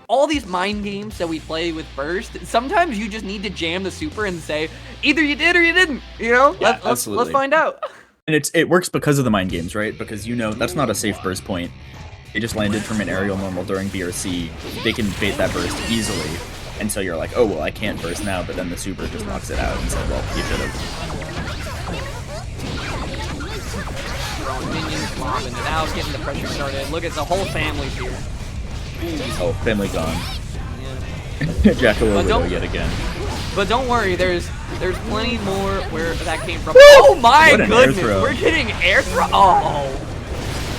B: all these mind games that we play with burst. Sometimes you just need to jam the super and say either you did or you didn't. You know,
A: Yeah,
B: let's find out.
A: And it works because of the mind games, right? Because you know that's not a safe burst point. It just landed from an aerial normal during BRC. They can bait that burst easily. And so you're like, oh, well, I can't burst now, but then the super just knocks it out and said, well, you should have.
B: Throwing minions, lobbing it out, getting the pressure started. Look at the whole family's here.
A: Oh, family gone.
B: Yeah.
A: Jacko over yet again.
B: But don't worry, there's plenty more where that came from. Oh my goodness, we're getting air throw. Oh.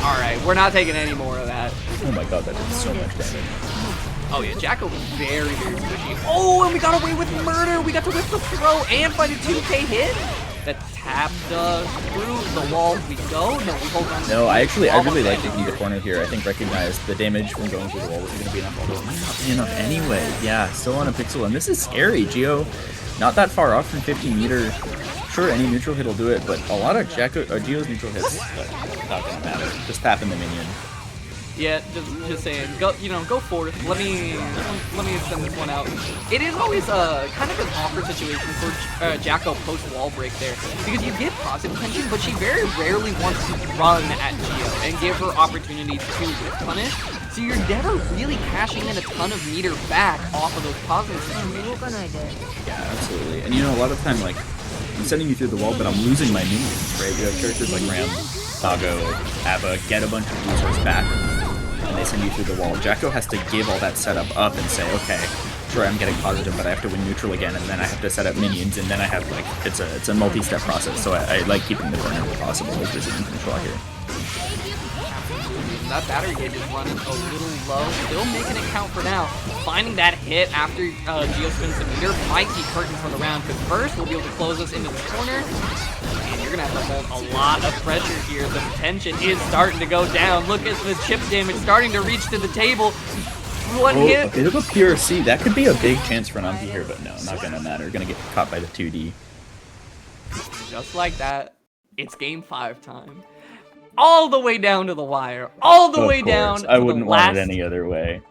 B: Alright, we're not taking any more of that.
A: Oh my god, that did so much damage.
B: Oh yeah, Jacko was very, very squishy. Oh, and we got away with murder. We got to whip the throw and find a 2K hit. The tap does through the wall we go. No, we hold on.
A: No, I really like taking the corner here. I think recognize the damage from going through the wall wasn't going to be enough. Although it might not be enough anyway. Yeah, still on a pixel. And this is scary. Geo, not that far off from 50 meter. Sure, any neutral hit will do it, but a lot of Geo's neutral hits, not going to matter. Just tapping the minion.
B: Yeah, just saying, go forth. Let me send this one out. It is always kind of an awkward situation for Jacko post wall break there because you get positive tension, but she very rarely wants to run at Geo and give her opportunities to punish. So you're never really cashing in a ton of meter back off of those positive situations.
A: Yeah, absolutely. And you know, a lot of time like I'm sending you through the wall, but I'm losing my minions. Right? You have characters like Ram, Sago, Abba get a bunch of users back. And they send you through the wall. Jacko has to give all that setup up and say, okay, sure, I'm getting positive, but I have to win neutral again, and then I have to set up minions, and then I have like it's a multi-step process. So I like keeping the corner if possible with resistant control here.
B: That battery gauge is running a little low, still making it count for now. Finding that hit after Geo spins the meter might be curtain for the round, because first we'll be able to close us into the corner. You're gonna have to hold a lot of pressure here. The tension is starting to go down. Look at the chip damage starting to reach to the table. One hit.
A: A bit of a PRC. That could be a big chance for Nampi here, but no, not gonna matter. Gonna get caught by the 2D.
B: Just like that, it's game 5 time. All the way down to the wire. All the way down.
A: I wouldn't want it any other way.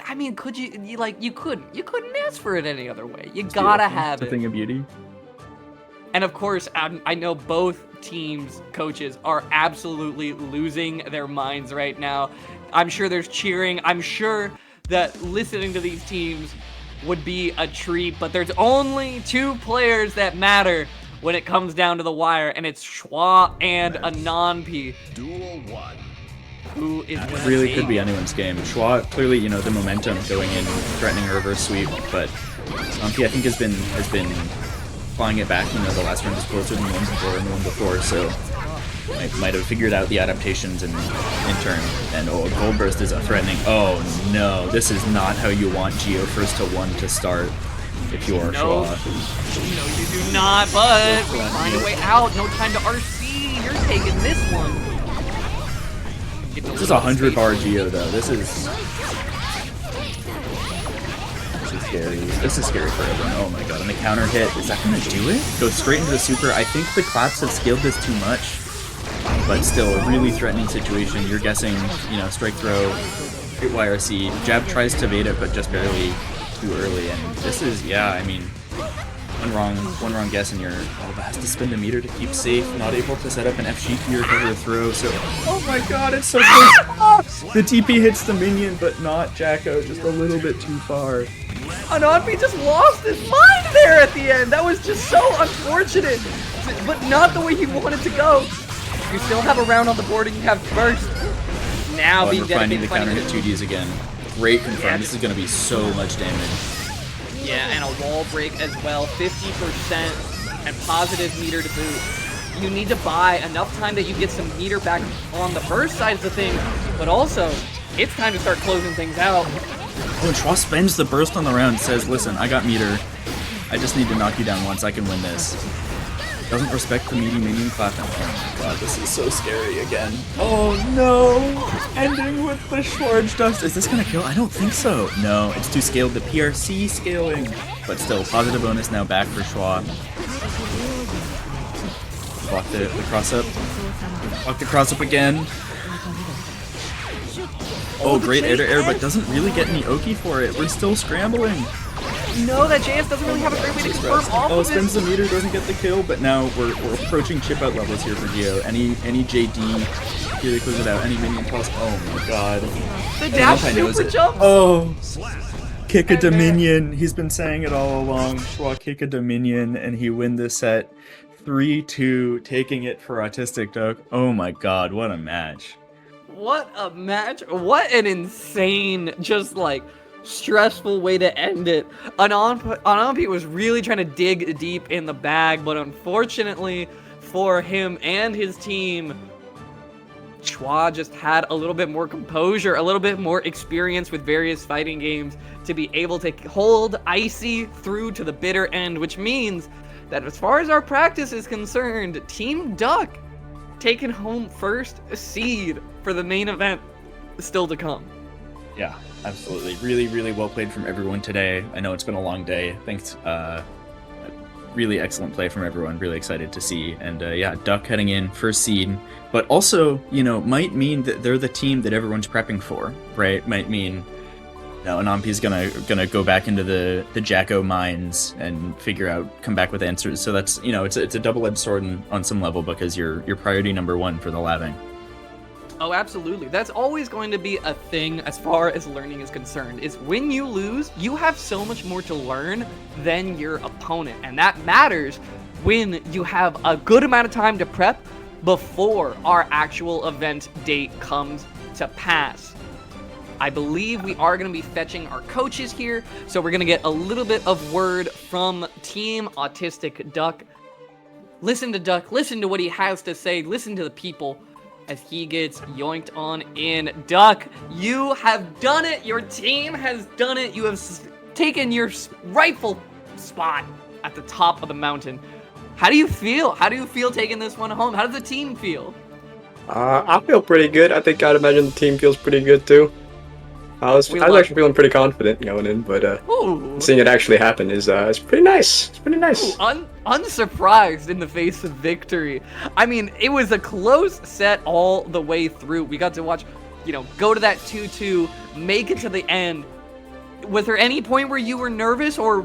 B: I mean, could you couldn't ask for it any other way. You gotta have it.
A: It's a thing of beauty.
B: And of course, I know both teams' coaches are absolutely losing their minds right now. I'm sure there's cheering. I'm sure that listening to these teams would be a treat, but there's only 2 players that matter when it comes down to the wire, and it's Schwa and Ananpi.
C: Duel 1.
B: Who is
A: It really could be anyone's game. Schwa, clearly, you know, the momentum going in, threatening a reverse sweep, but Ananpi, I think, has been flying it back. You know, the last round was closer than the one before and the one before, so might have figured out the adaptations in turn. And oh, Gold Burst is a threatening. Oh no, this is not how you want Geo first to 1 to start if you are Schwa.
B: No, you do not, but find a way out. No time to RC. You're taking this one.
A: This is 100 bar Geo though. This is scary. This is scary for everyone. Oh my god, and the counter hit, is that gonna do it? Goes straight into the super. I think the claps have scaled this too much, but still a really threatening situation. You're guessing, you know, strike throw, hit YRC, jab tries to bait it, but just barely too early, and this is, yeah, I mean, one wrong guess and you're has to spend a meter to keep safe, not able to set up an FG to recover the throw, so, oh my god, it's so close! The TP hits the minion, but not Jacko, just a little bit too far.
B: Ananpi just lost his mind there at the end. That was just so unfortunate, but not the way he wanted to go. You still have a round on the board and you have first. Now being
A: finding the counter hit 2Ds again. Great confirm. Yeah. This is going to be so much damage.
B: Yeah, and a wall break as well. 50% and positive meter to boot. You need to buy enough time that you get some meter back on the first side of the thing, but also it's time to start closing things out.
A: Oh, and Schwa spends the burst on the round, says, listen, I got meter. I just need to knock you down once, I can win this. Doesn't respect the meaty minion clap. Oh my god, this is so scary again. Oh no! Ending with the Schwarge Dust. Is this gonna kill? I don't think so. No, it's too scaled. The PRC scaling. But still, positive bonus now back for Schwa. block the cross up. Block the cross up again. Oh, great air to air, but doesn't really get any Oki for it. We're still scrambling.
B: No, that JS doesn't really have a great way to confirm off
A: Oh,
B: of it.
A: spins the meter, doesn't get the kill, but now we're approaching chip out levels here for Dio. Any JD, really close it out. Any minion toss. Oh my god.
B: The dash super jump.
A: Oh, kick a Dominion. He's been saying it all along. Schwa kick a Dominion, and he win this set 3-2, taking it for Autistic Duck. Oh my god, what a match.
B: What a match. What an insane, just like, stressful way to end it. Anampi was really trying to dig deep in the bag, but unfortunately for him and his team, Schwa just had a little bit more composure, a little bit more experience with various fighting games to be able to hold Icy through to the bitter end, which means that as far as our practice is concerned, Team Duck taking home first seed for the main event still to come.
A: Yeah, absolutely. Really, really well played from everyone today. I know it's been a long day. Thanks. Really excellent play from everyone. Really excited to see. And yeah, Duck heading in first seed, but also, you know, might mean that they're the team that everyone's prepping for, right? Might mean, you know, Anampi's gonna go back into the Jacko mines and come back with answers. So that's, you know, it's a double-edged sword on some level, because you're priority number one for the Laving.
B: Oh, absolutely. That's always going to be a thing as far as learning is concerned, is when you lose, you have so much more to learn than your opponent. And that matters when you have a good amount of time to prep before our actual event date comes to pass. I believe we are going to be fetching our coaches here, so we're going to get a little bit of word from Team Autistic Duck. Listen to Duck, listen to what he has to say, listen to the people as he gets yoinked on in. Duck, you have done it. Your team has done it. You have taken your rightful spot at the top of the mountain. How do you feel? How do you feel taking this one home? How does the team feel?
D: I feel pretty good. I think I'd imagine the team feels pretty good too. I was actually feeling pretty confident going in, but seeing it actually happen is pretty nice. It's pretty nice.
B: Ooh, unsurprised in the face of victory. I mean, it was a close set all the way through. We got to watch, you know, go to that 2-2, make it to the end. Was there any point where you were nervous, or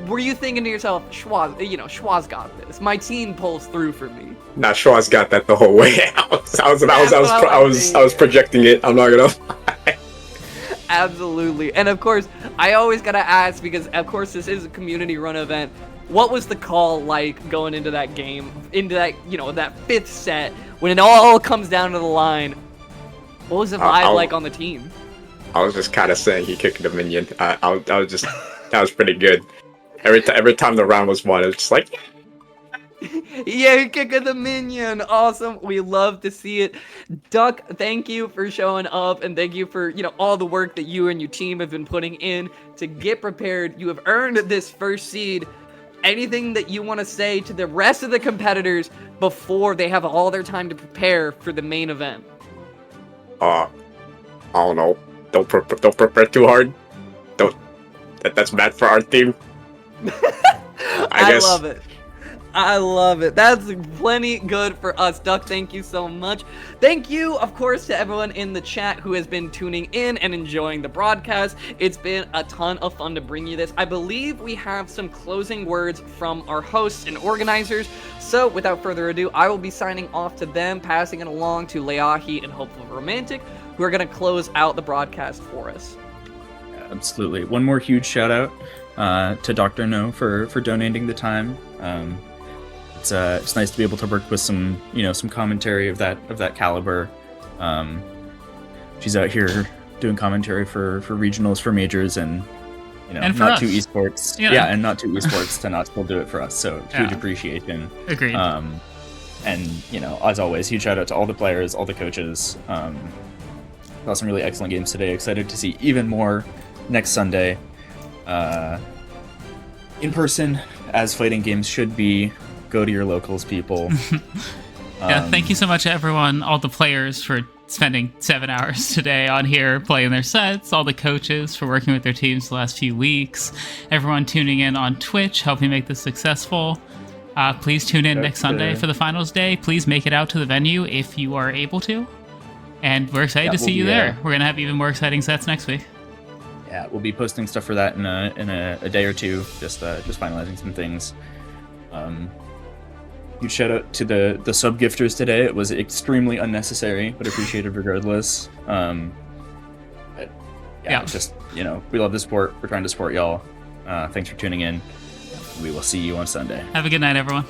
B: were you thinking to yourself, Schwa's got this. My team pulls through for me.
D: Nah, Schwa's got that the whole way out. I was projecting it. I'm not gonna lie.
B: Absolutely. And of course, I always gotta ask, because of course this is a community run event, what was the call like going into that game, into that, you know, that fifth set, when it all comes down to the line? What was the vibe like on the team?
D: I was just kind of saying he kicked the minion. I was just, that was pretty good. Every time the round was won, it was just like,
B: yeah, kicking the minion. Awesome. We love to see it. Duck, thank you for showing up, and thank you for, you know, all the work that you and your team have been putting in to get prepared. You have earned this first seed. Anything that you want to say to the rest of the competitors before they have all their time to prepare for the main event?
D: I don't know. Don't prepare too hard. That's bad for our team. I guess.
B: Love it. I love it. That's plenty good for us. Duck, thank you so much. Thank you, of course, to everyone in the chat who has been tuning in and enjoying the broadcast. It's been a ton of fun to bring you this. I believe we have some closing words from our hosts and organizers. So without further ado, I will be signing off to them, passing it along to Leahi and Hopeful Romantic, who are going to close out the broadcast for us.
A: Absolutely. One more huge shout out to Dr. No for donating the time. It's nice to be able to work with some commentary of that caliber. She's out here doing commentary for regionals, for majors, and
E: and
A: not
E: us.
A: Too esports. Yeah, and not too esports to not still do it for us. So huge appreciation.
E: Agreed.
A: And as always, huge shout out to all the players, all the coaches. Saw some really excellent games today. Excited to see even more next Sunday. In person, as fighting games should be. Go to your locals, people.
E: Thank you so much, everyone, all the players for spending 7 hours today on here playing their sets, all the coaches for working with their teams the last few weeks, everyone tuning in on Twitch, helping make this successful. Please tune in
A: Okay.
E: next Sunday for the finals day. Please make it out to the venue if you are able to. And we're excited to see you there. We're going to have even more exciting sets next week.
A: Yeah, we'll be posting stuff for that in a day or two. Just finalizing some things. Huge shout out to the sub gifters today. It was extremely unnecessary, but appreciated regardless. But yeah, just we love the sport. We're trying to support y'all. Thanks for tuning in. We will see you on Sunday.
E: Have a good night, everyone.